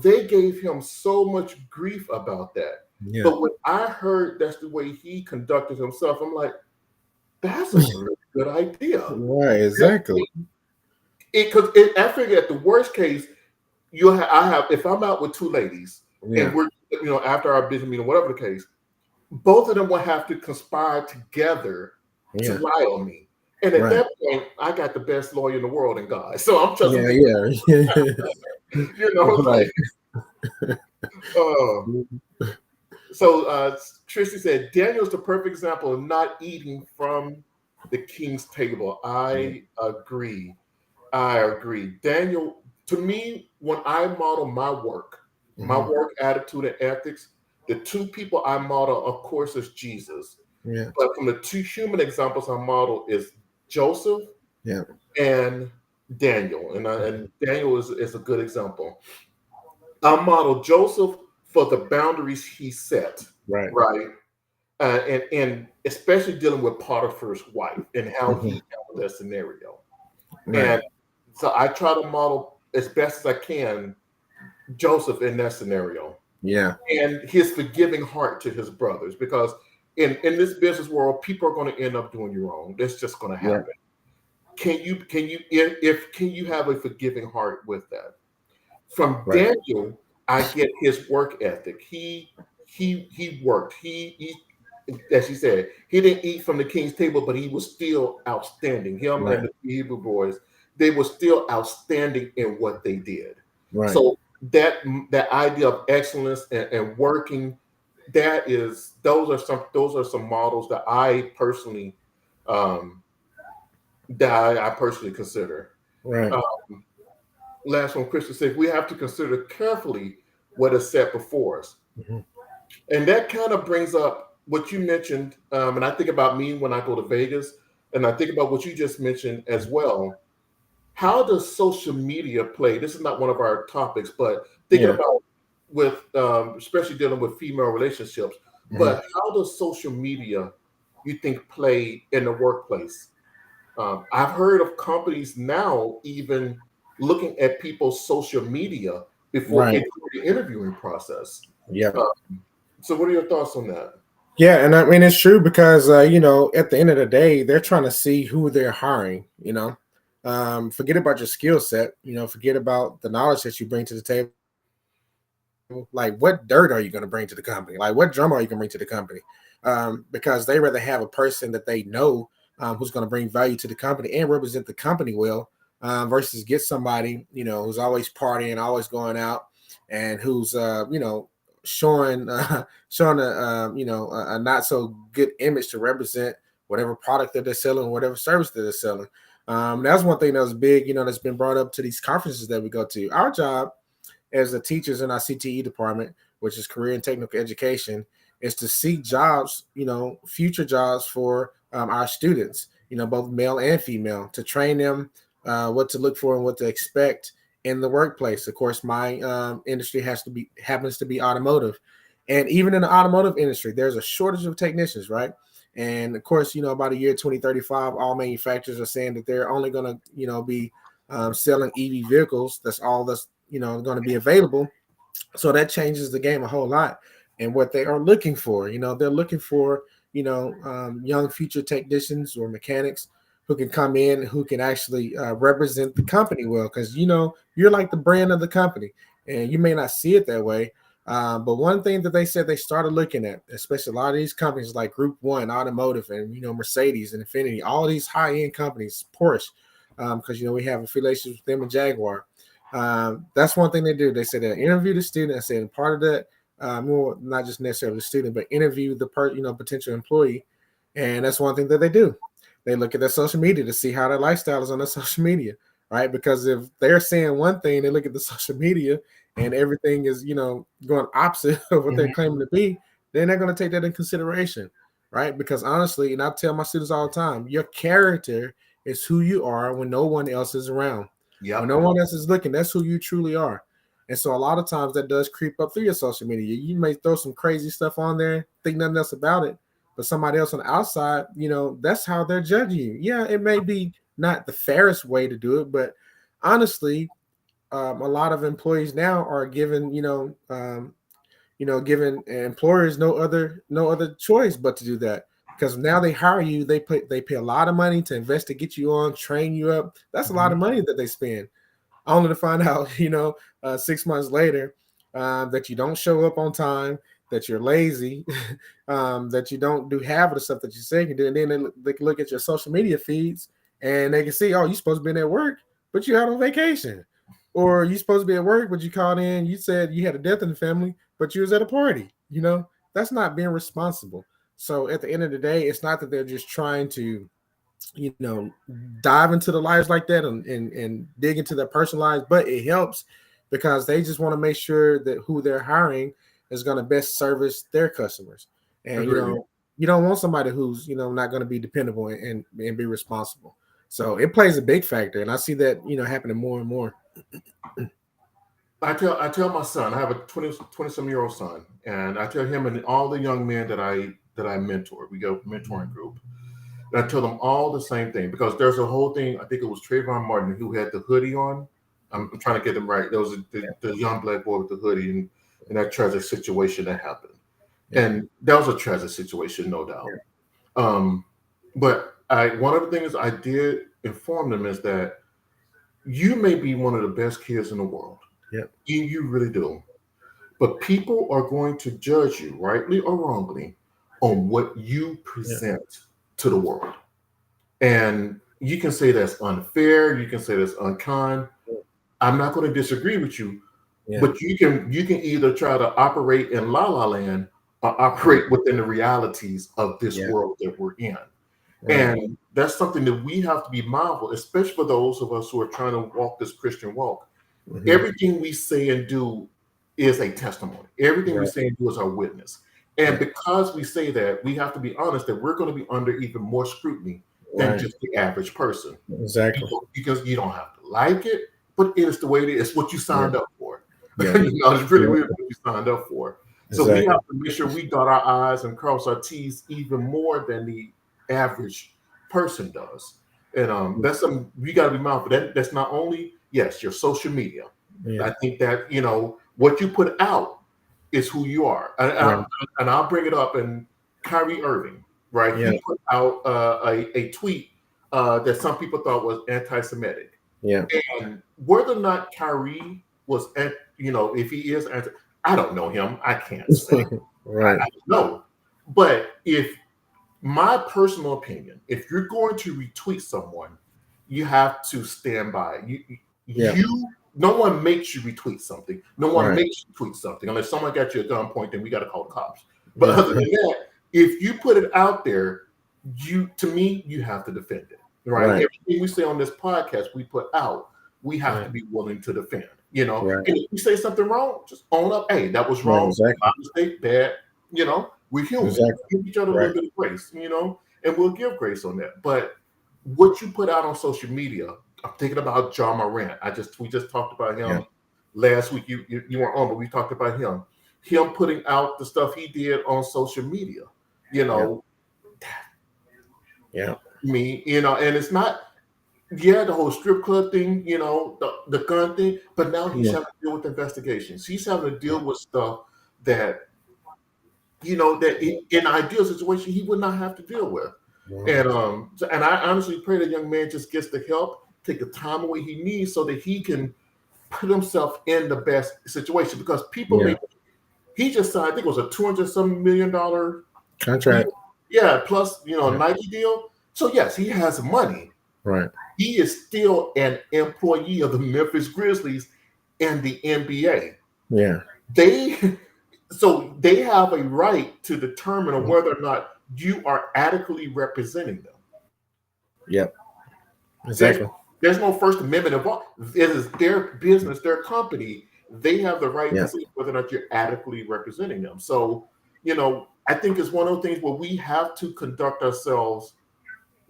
they gave him so much grief about that. But when I heard that's the way he conducted himself, I'm like, that's a really good idea. Right, exactly. Because I figure at the worst case, if I'm out with two ladies and we're, after our business meeting, whatever the case, both of them will have to conspire together to lie on me. And at that point, I got the best lawyer in the world in God. So I'm just, so Tracy said, Daniel's the perfect example of not eating from the king's table. I agree. Daniel, to me, when I model my work attitude and ethics, the two people I model, of course, is Jesus. But from the two human examples I model is Joseph and Daniel. And Daniel is a good example. I model Joseph for the boundaries he set, right? And especially dealing with Potiphar's wife and how he handled that scenario. And so I try to model as best as I can Joseph in that scenario. And his forgiving heart to his brothers, because in this business world, people are going to end up doing you wrong. That's just going to happen. Can you have a forgiving heart with that? From Daniel, I get his work ethic. He worked. He as he said, he didn't eat from the king's table, but he was still outstanding. Him and the Hebrew boys, they were still outstanding in what they did. So that idea of excellence and working, those are some models that I personally consider. Last one, Christian says, we have to consider carefully what is set before us. And that kind of brings up what you mentioned. And I think about me when I go to Vegas, and I think about what you just mentioned as well. How does social media play? This is not one of our topics, but thinking about with, especially dealing with female relationships, but how does social media, you think, play in the workplace? I've heard of companies now even looking at people's social media before getting through the interviewing process. So what are your thoughts on that? Yeah, and I mean, it's true because, at the end of the day, they're trying to see who they're hiring, forget about your skill set, forget about the knowledge that you bring to the table. Like, what dirt are you going to bring to the company? Like, what drama are you going to bring to the company? Because they rather have a person that they know who's going to bring value to the company and represent the company well, versus get somebody, who's always partying, always going out, and who's, showing a not so good image to represent whatever product that they're selling, whatever service that they're selling. That's one thing that was big, that's been brought up to these conferences that we go to. Our job as the teachers in our CTE department, which is career and technical education, is to seek jobs, future jobs for our students, both male and female, to train them what to look for and what to expect in the workplace. Of course, my industry happens to be automotive. And even in the automotive industry, there's a shortage of technicians, right? And of course, about a year 2035, all manufacturers are saying that they're only going to, be selling EV vehicles. That's all that's going to be available. So that changes the game a whole lot. And what they are looking for, they're looking for, young future technicians or mechanics who can come in, who can actually represent the company well, because you're like the brand of the company, and you may not see it that way. But one thing that they said they started looking at, especially a lot of these companies like Group One Automotive and Mercedes and Infiniti, all these high-end companies, Porsche, because we have affiliations with them and Jaguar. That's one thing they do. They said they interview the student. I said, and part of that, more not just necessarily the student, but interview the potential employee, and that's one thing that they do. They look at their social media to see how their lifestyle is on their social media, right? Because if they're saying one thing, they look at the social media and everything is going opposite of what they're claiming to be, then they're going to take that in consideration, right? Because honestly, and I tell my students all the time, your character is who you are when no one else is around. Yep. When no one else is looking, that's who you truly are. And so a lot of times that does creep up through your social media. You may throw some crazy stuff on there, think nothing else about it, but somebody else on the outside, that's how they're judging you. Yeah, it may be not the fairest way to do it, but honestly, a lot of employees now are given, giving employers no other choice but to do that. Because now they hire you, they pay a lot of money to invest to get you on, train you up. That's a lot of money that they spend, only to find out, 6 months later, that you don't show up on time, that you're lazy, that you don't do half of the stuff that you say you can do. And then they can look at your social media feeds and they can see, oh, you're supposed to be at work, but you're out on vacation. Or you're supposed to be at work, but you called in, you said you had a death in the family, but you was at a party. That's not being responsible. So at the end of the day, it's not that they're just trying to dive into the lives like that and dig into their personal lives, but it helps because they just want to make sure that who they're hiring is going to best service their customers. And you don't want somebody who's not going to be dependable and be responsible. So it plays a big factor, and I see that happening more and more. I tell my son, I have a 20-some-year-old son, and I tell him and all the young men that I mentor, we go mentoring group. And I tell them all the same thing, because there's a whole thing. I think it was Trayvon Martin who had the hoodie on. I'm trying to get them right. There was the young black boy with the hoodie and that tragic situation that happened. Yeah. And that was a tragic situation, no doubt. Yeah. But one of the things I did inform them is that you may be one of the best kids in the world. Yeah. You really do. But people are going to judge you, rightly or wrongly, on what you present to the world. And you can say that's unfair, you can say that's unkind. I'm not going to disagree with you, but you can either try to operate in la la land or operate within the realities of this world that we're in. Right. And that's something that we have to be mindful, especially for those of us who are trying to walk this Christian walk. Mm-hmm. Everything we say and do is a testimony. Everything we say and do is our witness. And because we say that, we have to be honest that we're going to be under even more scrutiny than just the average person. Exactly. Because you don't have to like it, but it is the way it is. It's what you signed up for. It's really what you signed up for. So we have to make sure we dot our I's and cross our T's even more than the average person does. And that's something we got to be mindful. That's not only, your social media. Yeah. I think that, what you put out is who you are. And I'll bring it up. And Kyrie Irving, right? Yeah. He put out a tweet that some people thought was anti-Semitic. Yeah. And whether or not Kyrie was, if he is I don't know him. I can't say. Right. I don't know. But if my personal opinion, if you're going to retweet someone, you have to stand by. No one makes you retweet something. No one makes you tweet something. Unless someone got you at gunpoint, then we got to call the cops. But other than that, if you put it out there, you have to defend it. Right? Everything we say on this podcast, we put out, we have to be willing to defend. And if you say something wrong, just own up. Hey, that was wrong. My mistake, bad. We're human. Give each other a little bit of grace, and we'll give grace on that. But what you put out on social media, I'm thinking about John Morant. We just talked about him last week. You weren't on, but we talked about him. Him putting out the stuff he did on social media. Yeah. And it's not. yeah, the whole strip club thing, the gun thing, but now he's Yeah, having to deal with investigations. He's having to deal with stuff that, that in an ideal situation he would not have to deal with. yeah, And I honestly pray the young man just gets the help, take the time away he needs so that he can put himself in the best situation because people yeah. make he just signed, I think it was a 200 some $1 million deal. Contract. Yeah, plus Yeah, Nike deal. So yes, he has money. right. He is still an employee of the Memphis Grizzlies and the NBA. Yeah, They so they have a right to determine whether or not you are adequately representing them. yep, There's exactly. there's no First Amendment involved. It is their business, their company. They have the right to Yeah, see whether or not you're adequately representing them. So, I think it's one of those things where we have to conduct ourselves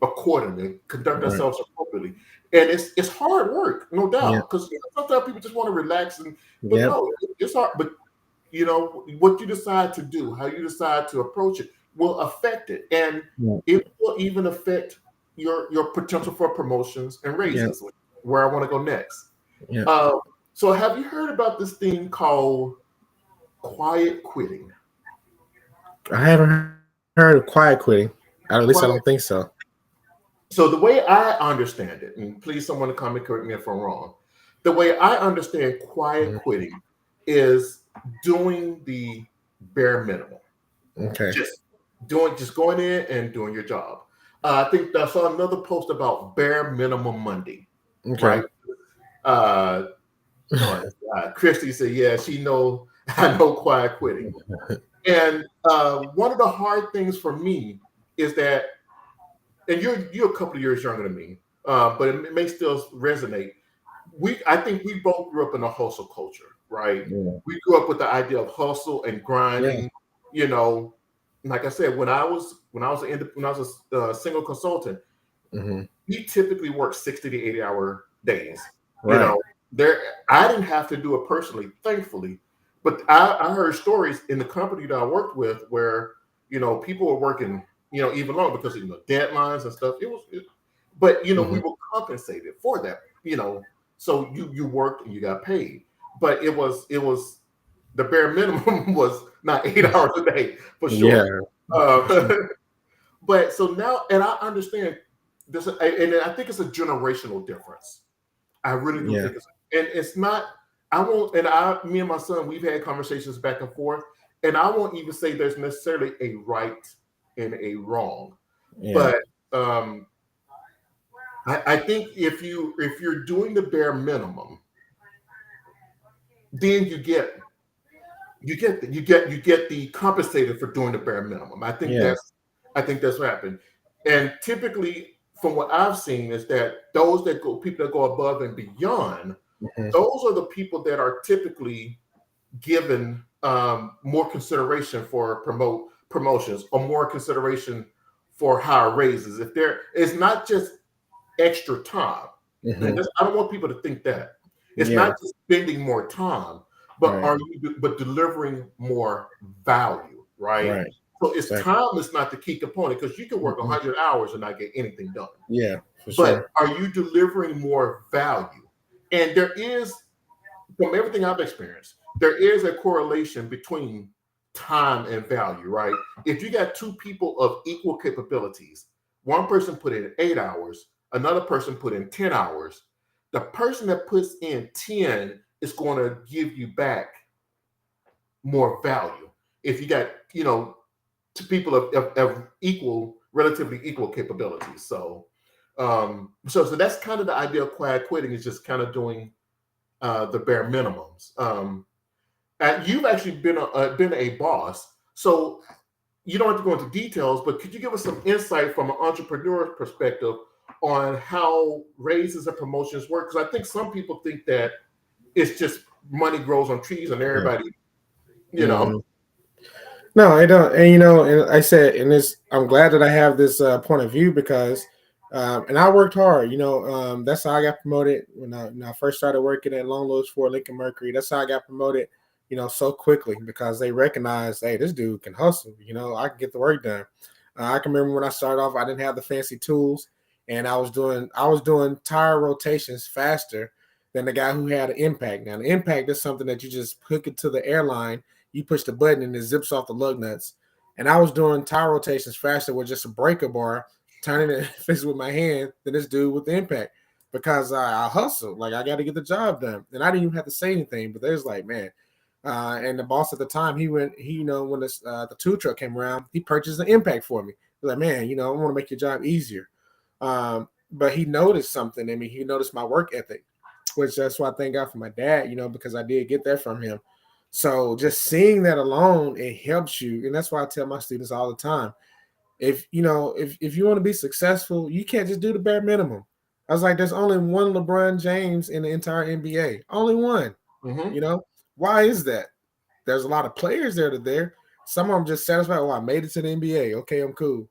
accordingly, conduct right. ourselves appropriately. And it's hard work, no Yeah, doubt, because sometimes people just want to relax but yep, no, it's hard. But what you decide to do, how you decide to approach it will affect it. And yeah, it will even affect your potential for promotions and yeah, raises, where I want to go next. yeah. Uh, so have you heard about this thing called quiet quitting? I haven't heard of quiet quitting. At least I Quiet. don't think so. So the way I understand it, and please someone to comment, correct me if I'm wrong. The way I understand quiet Mhm. quitting is doing the bare minimum. Okay. Just going in and doing your job. I think I saw another post about bare minimum Monday, Okay. right? Uh, Christy said, "Yeah, she know I know quiet quitting." And one of the hard things for me is that, and you're a couple of years younger than me, but it may still resonate. I think we both grew up in a hustle culture, right? Yeah. We grew up with the idea of hustle and Yeah. grinding. You know, like I said, when I was a single consultant, Hmm. we typically worked 60 to 80 hour days. You Right. know, there I didn't have to do it personally, thankfully, but I heard stories in the company that I worked with where people were working even longer because of deadlines and stuff. But we Hmm. were compensated for that. So you worked and you got paid, but it was the bare minimum was not 8 hours a day for sure. Yeah. Uh, but so now, and I understand this, and I think it's a generational difference. I really do Yeah. think and it's not. Me and my son, we've had conversations back and forth, and I won't even say there's necessarily a right and a wrong, Yeah. but um, I think if you're doing the bare minimum, then you get the compensated for doing the bare minimum. I think Yeah. that's what happened. And typically, from what I've seen, is that people that go above and beyond, Hmm. those are the people that are typically given more consideration for promotions or more consideration for higher raises. It's not just extra time. And Hmm. I don't want people to think that it's Yeah. not just spending more time, but Right. delivering more value, right? Right. So it's Exactly. time is not the key component because you can work Hmm. 100 hours and not get anything done. Yeah. For But sure. are you delivering more value? And there is, from everything I've experienced, there is a correlation between time and value, right? If you got two people of equal capabilities, one person put in 8 hours, another person put in 10 hours, the person that puts in 10 is going to give you back more value. If you got, two people of relatively equal capabilities. So that's kind of the idea of quiet quitting, is just kind of doing the bare minimums. And you've actually been a boss, so you don't have to go into details, but could you give us some insight from an entrepreneur's perspective on how raises and promotions work? Because I think some people think that it's just money grows on trees and Yeah. everybody, you know. Hmm. No, I don't. And and I said, and this, I'm glad that I have this point of view because, and I worked hard. That's how I got promoted when I first started working at Long Lewis for Lincoln Mercury. That's how I got promoted. So quickly because they recognized, hey, this dude can hustle. I can get the work done. I can remember when I started off, I didn't have the fancy tools, and I was doing tire rotations faster than the guy who had an impact. Now the impact is something that you just hook it to the airline, you push the button and it zips off the lug nuts. And I was doing tire rotations faster with just a breaker bar, turning it fix with my hand than this dude with the impact, because I hustle, like I got to get the job done, and I didn't even have to say anything. But there's like, man, and the boss at the time, he when the tool truck came around, he purchased an impact for me. He's like, man, I want to make your job easier. But he noticed something in me. He noticed my work ethic, which that's why I thank God for my dad, because I did get that from him. So just seeing that alone, it helps you. And that's why I tell my students all the time, if you want to be successful, you can't just do the bare minimum. I was like, there's only one LeBron James in the entire NBA. Only one. Mm-hmm. Why is that? There's a lot of players there that there. Some of them just satisfied, I made it to the NBA. Okay, I'm cool.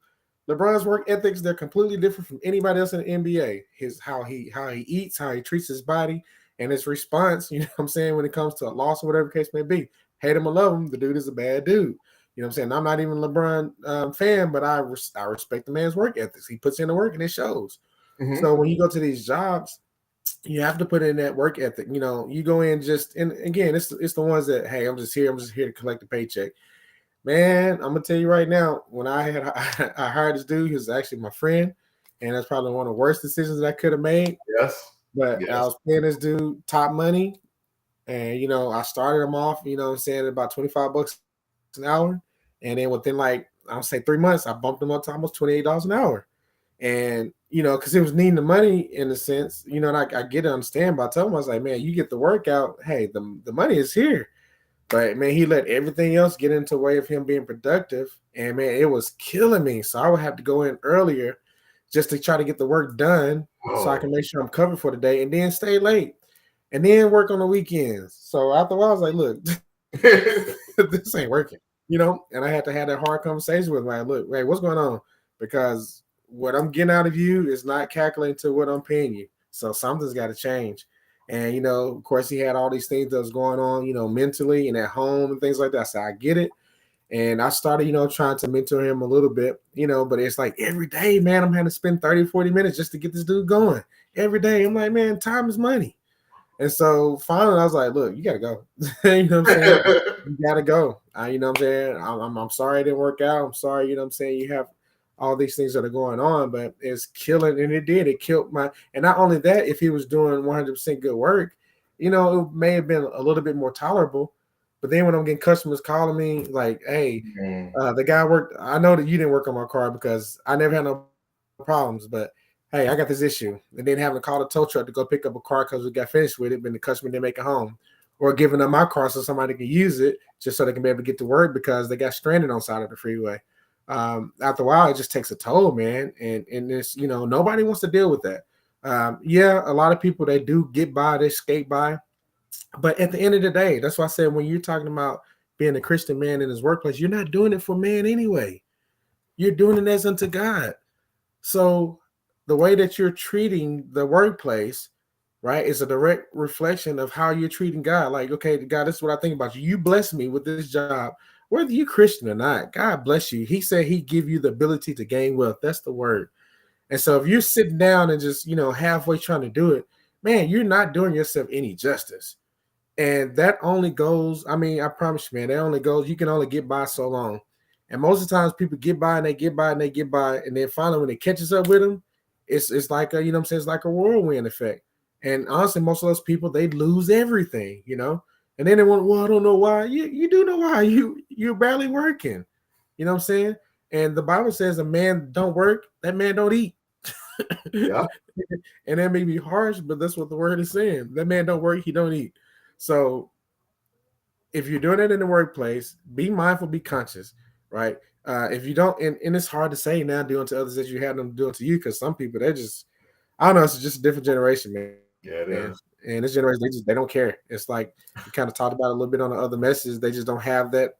LeBron's work ethics, they're completely different from anybody else in the NBA. How he eats, how he treats his body, and his response, what I'm saying, when it comes to a loss or whatever case may be. Hate him or love him, the dude is a bad dude. You know what I'm saying? I'm not even a LeBron fan, but I respect the man's work ethics. He puts in the work and it shows. Mm-hmm. So when you go to these jobs, you have to put in that work ethic. You go in and again, it's the ones that, hey, I'm just here to collect the paycheck. Man, I'm gonna tell you right now, when I hired this dude, he was actually my friend, and that's probably one of the worst decisions that I could have made. Yes. But yes. I was paying this dude top money, and I started him off, saying about $25 an hour, and then within I'll say 3 months, I bumped him up to almost $28 an hour. And because he was needing the money in a sense, and I get to understand, but I told him, I was like, man, you get the work out, hey, the money is here. But man, he let everything else get into the way of him being productive, and man, it was killing me. So I would have to go in earlier just to try to get the work done, so I can make sure I'm covered for the day, and then stay late, and then work on the weekends. So after a while, I was like, look, this ain't working, and I had to have that hard conversation with him. Like, look, hey, what's going on? Because what I'm getting out of you is not calculating to what I'm paying you. So something's got to change. And, of course, he had all these things that was going on, mentally and at home and things like that. So I get it. And I started, trying to mentor him a little bit, but it's like every day, man, I'm having to spend 30, 40 minutes just to get this dude going every day. I'm like, man, time is money. And so finally I was like, look, you got to go. You know what I'm saying? You got to go. You know what I'm saying? I'm sorry it didn't work out. I'm sorry, you know what I'm saying? You have all these things that are going on, but it's killing. And it killed and not only that, if he was doing 100% good work, it may have been a little bit more tolerable. But then when I'm getting customers calling me like, hey, the guy worked, I know that you didn't work on my car because I never had no problems, but hey, I got this issue. And then having to call the tow truck to go pick up a car because we got finished with it, but the customer didn't make it home. Or giving them my car so somebody can use it just so they can be able to get to work because they got stranded on the side of the freeway. After a while, it just takes a toll, man. And this, nobody wants to deal with that. Yeah, a lot of people, they do get by, they skate by. But at the end of the day, that's why I said, when you're talking about being a Christian man in his workplace, you're not doing it for man anyway. You're doing it as unto God. So the way that you're treating the workplace, right, is a direct reflection of how you're treating God. Like, okay, God, this is what I think about you. You bless me with this job, whether you're Christian or not. God bless you. He said he give you the ability to gain wealth. That's the word. And so if you're sitting down and just, halfway trying to do it, man, you're not doing yourself any justice. And that only goes, I promise you, man, that only goes, you can only get by so long. And most of the times people get by and they get by and they get by. And then finally when it catches up with them, it's like a, it's like a whirlwind effect. And honestly, most of those people, they lose everything, and then they want, well, I don't know why. You do know why. You're barely working. You know what I'm saying? And the Bible says a man don't work, that man don't eat. Yeah. And that may be harsh, but that's what the word is saying. That man don't work, he don't eat. So if you're doing it in the workplace, be mindful, be conscious, right? If you don't, and it's hard to say now, doing to others as you have them doing to you, because some people, they're just, I don't know, it's just a different generation, man. Yeah, it is. And this generation, they don't care. It's like we kind of talked about a little bit on the other messages. They just don't have that,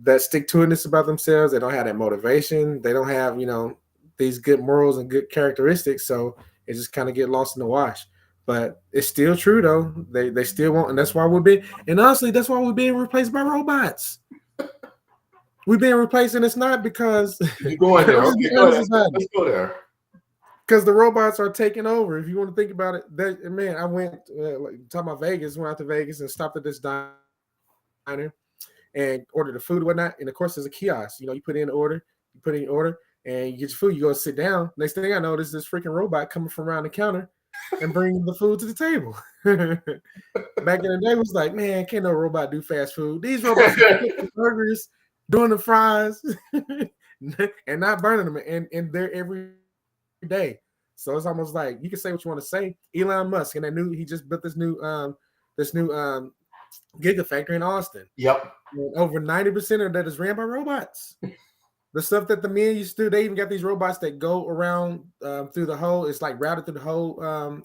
that stick-to-itness about themselves. They don't have that motivation. They don't have, these good morals and good characteristics. So it just kind of get lost in the wash. But it's still true though. They still want, and that's why that's why we're being replaced by robots. We're being replaced, and it's not because you going there. Okay, let's go there. because the robots are taking over. If you want to think about it, man, I went talking about Vegas, went out to Vegas and stopped at this diner and ordered the food and whatnot. And of course, there's a kiosk. You put in your order, and you get your food. You go sit down. Next thing I know, there's this freaking robot coming from around the counter and bringing the food to the table. Back in the day, it was like, man, can't no robot do fast food. These robots are cooking burgers, doing the fries, and not burning them, and they're every day. So it's almost like you can say what you want to say. Elon Musk and he just built this new gigafactory in Austin. Yep. And over 90% of that is ran by robots. The stuff that the men used to do, they even got these robots that go around through the whole. It's like routed through the whole,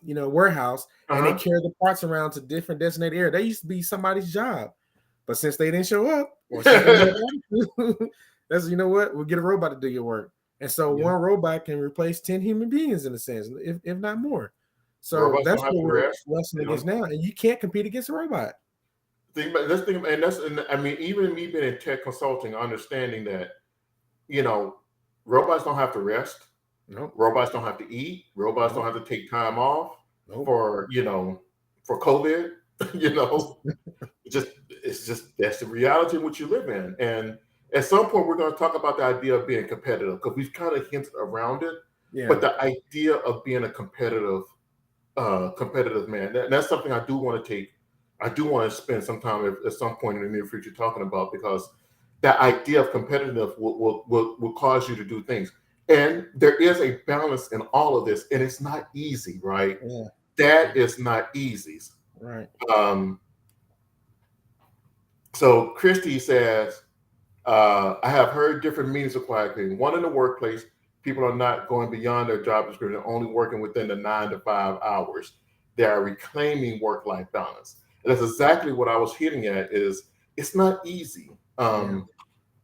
warehouse, and they carry the parts around to different designated areas. They used to be somebody's job, but since they didn't show up, or that's we'll get a robot to do your work. And so one robot can replace 10 human beings in a sense, if not more. So robots that's what we're wrestling against now, and you can't compete against a robot. Even me being in tech consulting, understanding that. Robots don't have to rest. Nope. Robots don't have to eat. Robots don't have to take time off for COVID. It's just that's the reality in which you live in. And at some point, we're going to talk about the idea of being competitive because we've kind of hinted around it. Yeah. But the idea of being a competitive man, that's something I do want to take. I do want to spend some time at some point in the near future talking about, because that idea of competitive will cause you to do things. And there is a balance in all of this, and it's not easy, right? Yeah. That is not easy. Right. So Christy says, I have heard different means of quiet quitting. One, in the workplace, people are not going beyond their job description, only working within the 9 to 5 hours. They are reclaiming work-life balance. And that's exactly what I was hitting at, is it's not easy.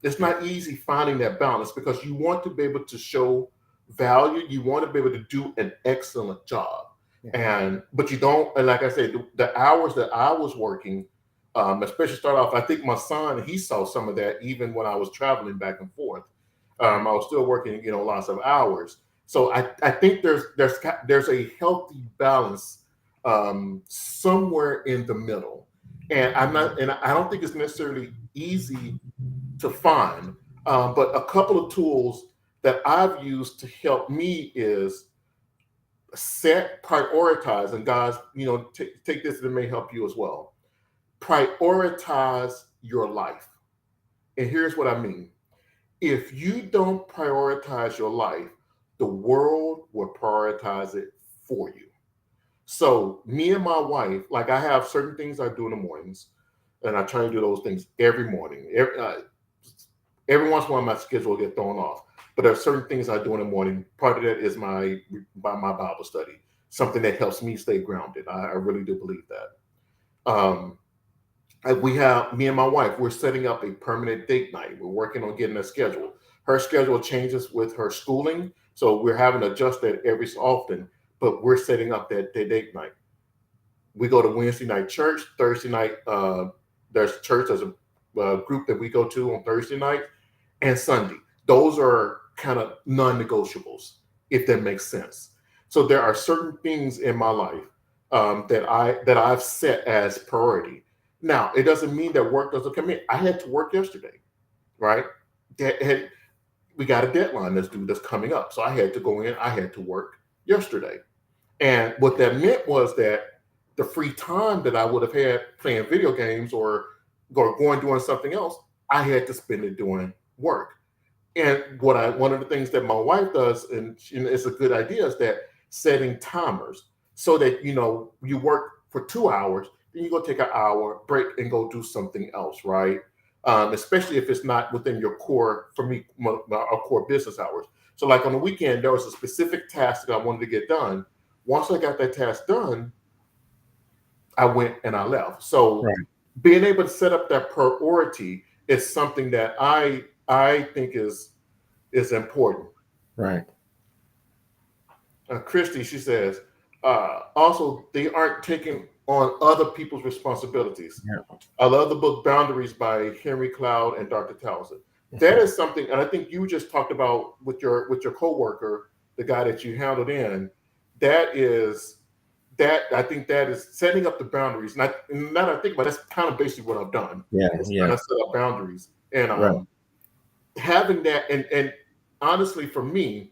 It's not easy finding that balance, because you want to be able to show value. You want to be able to do an excellent job. Yeah. But you don't, and like I said, the hours that I was working, especially start off, I think my son, he saw some of that even when I was traveling back and forth. I was still working, lots of hours. So I think there's a healthy balance somewhere in the middle. And I don't think it's necessarily easy to find, but a couple of tools that I've used to help me is prioritize, and guys, take this, that may help you as well. Prioritize your life. And here's what I mean. If you don't prioritize your life, the world will prioritize it for you. So me and my wife, like, I have certain things I do in the mornings, and I try to do those things every morning. Every once in a while, my schedule will get thrown off. But there are certain things I do in the morning. Part of that is my Bible study, something that helps me stay grounded. I really do believe that. We have, me and my wife, we're setting up a permanent date night. We're working on getting a schedule. Her schedule changes with her schooling, so we're having to adjust that every so often. But we're setting up that date night. We go to Wednesday night church. Thursday night, there's church. There's a group that we go to on Thursday night, and Sunday. Those are kind of non-negotiables, if that makes sense. So there are certain things in my life that I've set as priority. Now, it doesn't mean that work doesn't come in. I had to work yesterday, right? We got a deadline that's coming up, so I had to go in. I had to work yesterday. And what that meant was that the free time that I would have had playing video games or going doing something else, I had to spend it doing work. And one of the things that my wife does, and it's a good idea, is that setting timers so that you work for 2 hours, then you go take an hour break and go do something else, right? Especially if it's not within your core, for me, our core business hours. So like on the weekend, there was a specific task that I wanted to get done. Once I got that task done, I went and I left. So being able to set up that priority is something that I think is important. Right. Christy, she says, also, they aren't taking on other people's responsibilities. Yeah. I love the book Boundaries by Henry Cloud and Dr. Townsend. That is something, and I think you just talked about with your coworker the guy that you handled in, I think that is setting up the boundaries. And now that I think about it, that's kind of basically what I've done. Yeah, It's yeah. kind of set up boundaries. And Right. having that, and honestly, for me,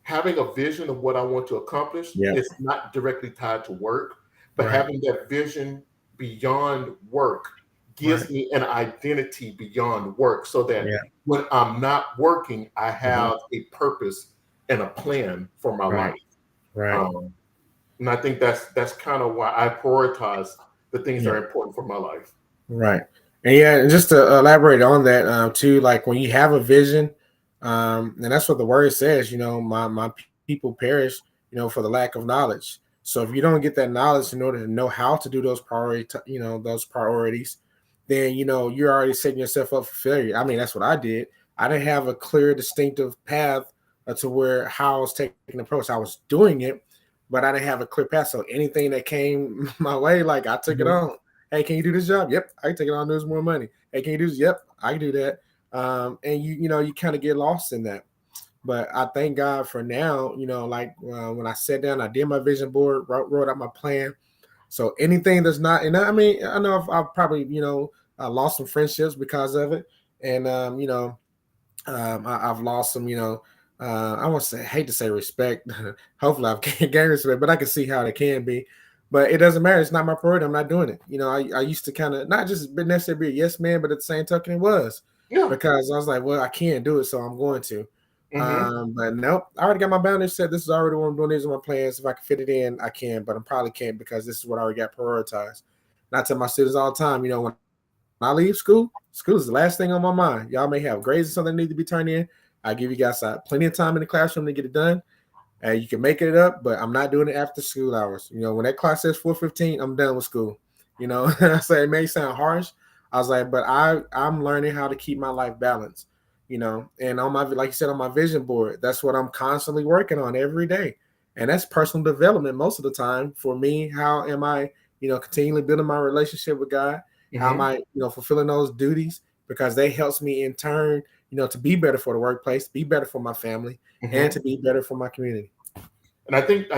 having a vision of what I want to accomplish Yeah. is not directly tied to work, but Right. having that vision beyond work gives Right. me an identity beyond work, so that Yeah. when I'm not working, I have a purpose and a plan for my Right. life. Right. And I think that's kind of why I prioritize the things that Yeah. are important for my life. Right. And yeah, and just to elaborate on that too, like when you have a vision, and that's what the word says, my people perish, for the lack of knowledge. So if you don't get that knowledge in order to know how to do those those priorities, then you're already setting yourself up for failure. I mean, that's what I did. I didn't have a clear, distinctive path to where how I was taking the approach. I was doing it, but I didn't have a clear path. So anything that came my way, like I took it on. Hey, can you do this job? Yep, I can take it on. There's more money. Hey, can you do this? Yep, I can do that. And you kind of get lost in that. But I thank God for now. When I sat down, I did my vision board, wrote out my plan. So anything that's not, and I mean, I know I've probably I lost some friendships because of it, and I've lost some, I want to say, hate to say respect. Hopefully I've gained respect, but I can see how it can be. But it doesn't matter. It's not my priority. I'm not doing it. I used to kind of not just necessarily be a yes man, but at the same token, it was because I was like, well, I can't do it, so I'm going to. But nope, I already got my boundaries set. This is already what I'm doing. These are my plans. If I can fit it in, I can, but I probably can't because this is what I already got prioritized. And I tell my students all the time, when I leave school is the last thing on my mind. Y'all may have grades or something that need to be turned in. I give you guys plenty of time in the classroom to get it done. You can make it up, but I'm not doing it after school hours. When that clock says 4:15, I'm done with school. I say it may sound harsh. I was like, but I'm learning how to keep my life balanced. And on my, like you said, on my vision board, that's what I'm constantly working on every day. And that's personal development most of the time for me. How am I, continually building my relationship with God? How am I, fulfilling those duties? Because they helps me in turn, to be better for the workplace, be better for my family, and to be better for my community. And I think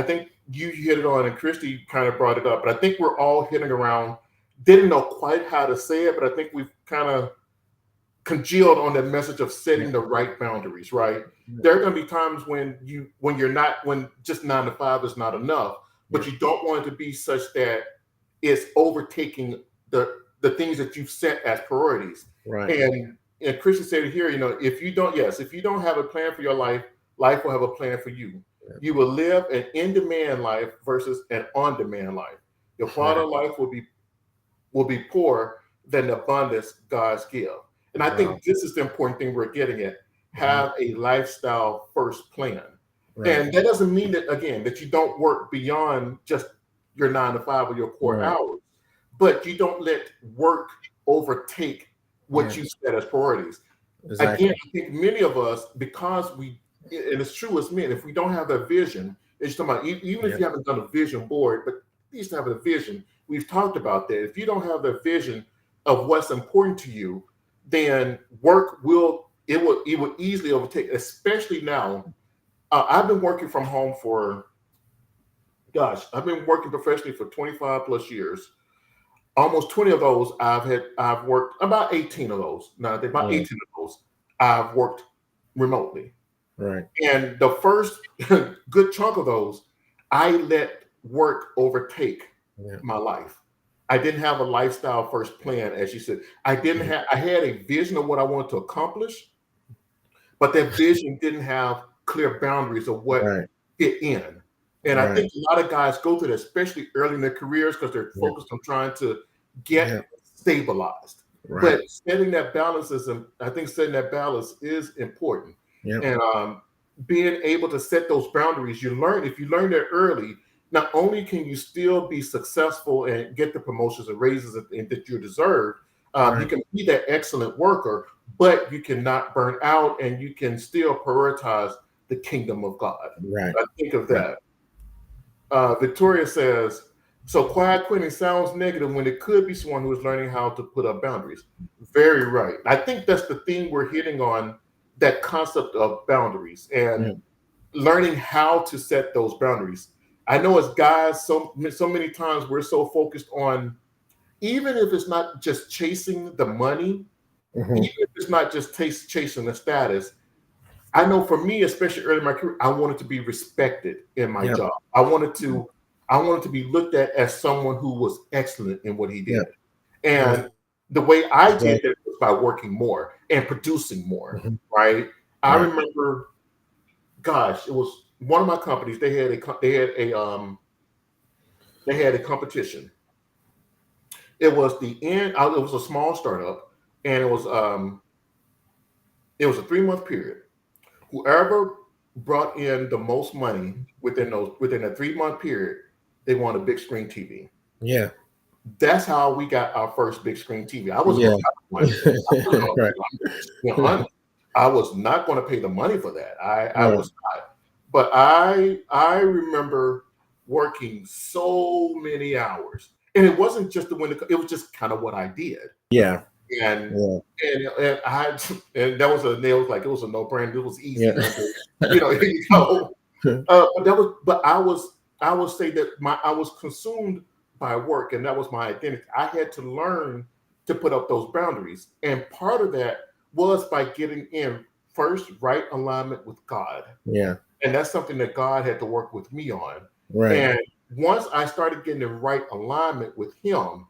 you hit it on, and Christy kind of brought it up, but I think we're all hitting around, didn't know quite how to say it, but I think we've kind of congealed on that message of setting the right boundaries, right? There are going to be times when just 9 to 5 is not enough, but you don't want it to be such that it's overtaking the things that you've set as priorities. Right. And Christian said it here, if you don't have a plan for your life, life will have a plan for you. Yeah. You will live an in-demand life versus an on-demand life. Your quality of life will be poor than the abundance God's give. And I think this is the important thing we're getting at. Have a lifestyle first plan. Right. And that doesn't mean that you don't work beyond just your 9 to 5 or your core hours, but you don't let work overtake what you set as priorities. Exactly. Again, I think many of us, because and it's true as men, if we don't have that vision, it's talking about, even if you haven't done a vision board, but at least have a vision. We've talked about that. If you don't have the vision of what's important to you, then work will easily overtake, especially now. I've been working from home I've been working professionally for 25 plus years. Almost 20 of those I've worked, about 18 of those. Now, about 18 of those I've worked remotely. Right. And the first good chunk of those, I let work overtake my life. I didn't have a lifestyle first plan, as you said. I had a vision of what I wanted to accomplish, but that vision didn't have clear boundaries of what fit in. And I think a lot of guys go through that, especially early in their careers, because they're focused on trying to get stabilized. But setting that balance is important. And being able to set those boundaries, if you learn that early, not only can you still be successful and get the promotions and raises that you deserve, you can be that excellent worker, but you cannot burn out, and you can still prioritize the kingdom of God. Right. I think of that. Victoria says, so quiet quitting sounds negative when it could be someone who is learning how to put up boundaries. Very right. I think that's the theme we're hitting on, that concept of boundaries. And learning how to set those boundaries. I know as guys, so many times we're so focused on, even if it's not just chasing the money, Mhm. even if it's not just chasing the status. I know for me, especially early in my career, I wanted to be respected in my Yep. job. I wanted to be looked at as someone who was excellent in what he did. Yep. And the way I did Exactly. that was by working more and producing more, Mhm. right? I Right. remember, gosh, it was one of my companies. They had a competition. It was the end. It was a small startup, and it was a 3-month period. Whoever brought in the most money within a 3-month period, they won a big screen TV. Yeah. That's how we got our first big screen TV. I wasn't Yeah. going to Right. I was not going to pay the money for that. I Right. was not. But I remember working so many hours, and it wasn't just the window. It was just kind of what I did, Yeah. and Yeah. and I and that was a nail. Like it was a no brainer. It was easy. Yeah. You know. But I would say that I was consumed by work, and that was my identity. I had to learn to put up those boundaries, and part of that was by getting in first right alignment with God, Yeah. and that's something that God had to work with me on. Right. And once I started getting in right alignment with Him,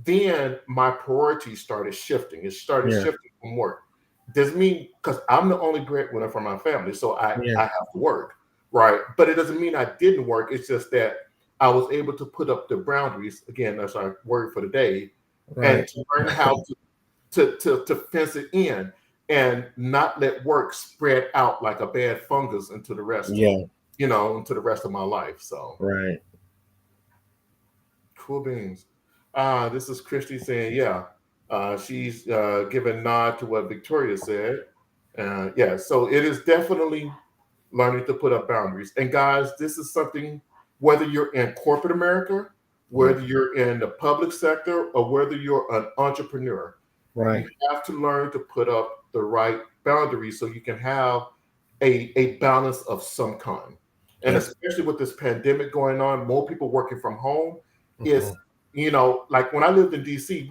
then my priorities started shifting. It started Yeah. shifting from work. Doesn't mean because I'm the only breadwinner for my family, so Yeah. I have to work, right? But it doesn't mean I didn't work. It's just that I was able to put up the boundaries. Again, that's our word for the day, and Right. to learn how to fence it in and not let work spread out like a bad fungus into the rest, Yeah. into the rest of my life. So Right. cool beans. This is Christy saying, yeah, she's giving nod to what Victoria said. Yeah, so it is definitely learning to put up boundaries. And guys, this is something, whether you're in corporate America, Yeah. whether you're in the public sector, or whether you're an entrepreneur, Right. you have to learn to put up the right boundaries so you can have a balance of some kind. And Yep. especially with this pandemic going on, more people working from home is, Mhm. like when I lived in DC,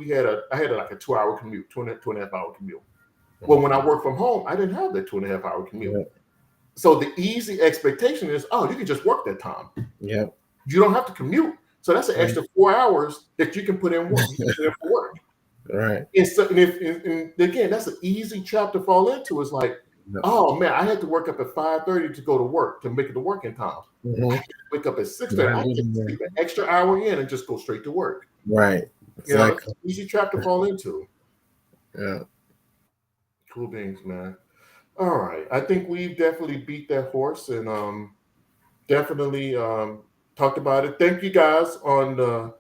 I had like a 2 hour commute, 2.5 hour commute. Well, Mhm. when I work from home, I didn't have that 2.5 hour commute. Yep. So the easy expectation is, oh, you can just work that time. Yep. You don't have to commute. So that's an Right. extra 4 hours that you can put in work. You can put in for work. Right. And again, that's an easy trap to fall into. It's like, Yep. oh man, I had to work up at 5:30 to go to work to make it to work in time. I Mhm. had to wake up at 6:30. I could sleep an extra hour in and just go straight to work. Right. That's Exactly. an easy trap to fall into. Yeah. Cool beans, man. All right. I think we've definitely beat that horse and definitely talked about it. Thank you guys on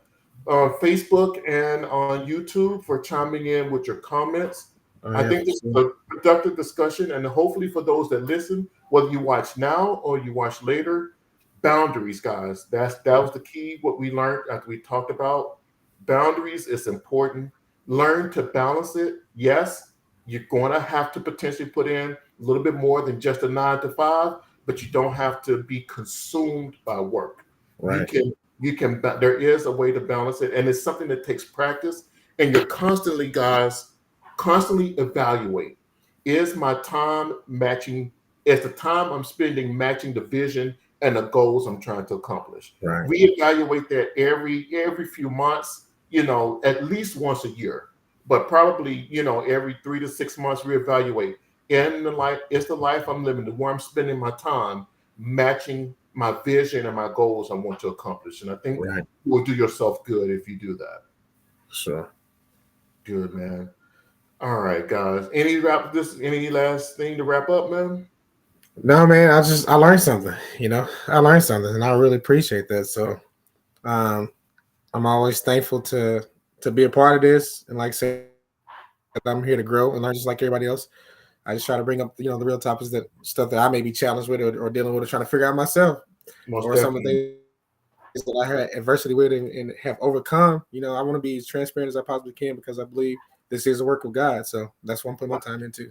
Facebook and on YouTube for chiming in with your comments. Oh, I yeah. think this is a productive discussion, and hopefully for those that listen, whether you watch now or you watch later, boundaries, guys. That was the key. What we learned after we talked about boundaries is important. Learn to balance it. Yes, you're going to have to potentially put in a little bit more than just a 9 to 5, but you don't have to be consumed by work. You Right. can there is a way to balance it, and it's something that takes practice, and you're constantly evaluate, is my time matching, is the time I'm spending matching the vision and the goals I'm trying to accomplish. Right. Reevaluate that every few months, at least once a year, but probably, every 3 to 6 months, reevaluate. Is the life I'm living, the where I'm spending my time, matching my vision and my goals I want to accomplish? And I think Right. you will do yourself good if you do that. Sure. Good, man. All right, guys. Any last thing to wrap up, man? No, man. I learned something. I learned something, and I really appreciate that. So, um, I'm always thankful to be a part of this. And like I said, I'm here to grow and learn just like everybody else. I just try to bring up, the real topics, that stuff that I may be challenged with, or dealing with, or trying to figure out myself, Most or some of the definitely. things that I had adversity with and have overcome. I want to be as transparent as I possibly can, because I believe this is a work of God. So that's what I'm putting my time into.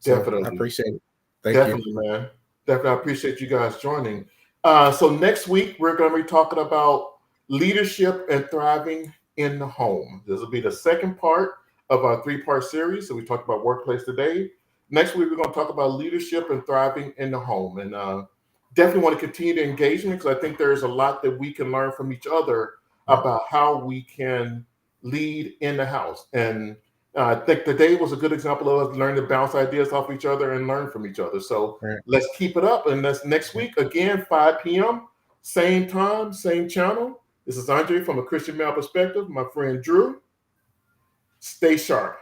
So I Definitely. appreciate it. Thank you. Definitely, man. Definitely, I appreciate you guys joining. So next week, we're going to be talking about leadership and thriving in the home. This will be the second part of our 3-part series. So we talked about workplace today. Next week, we're going to talk about leadership and thriving in the home. And definitely want to continue the engagement because I think there's a lot that we can learn from each other about how we can lead in the house. And I think today was a good example of us learning to bounce ideas off each other and learn from each other. So let's keep it up. And that's next week, again, 5 p.m., same time, same channel. This is Andre from A Christian Male Perspective. My friend Drew, stay sharp.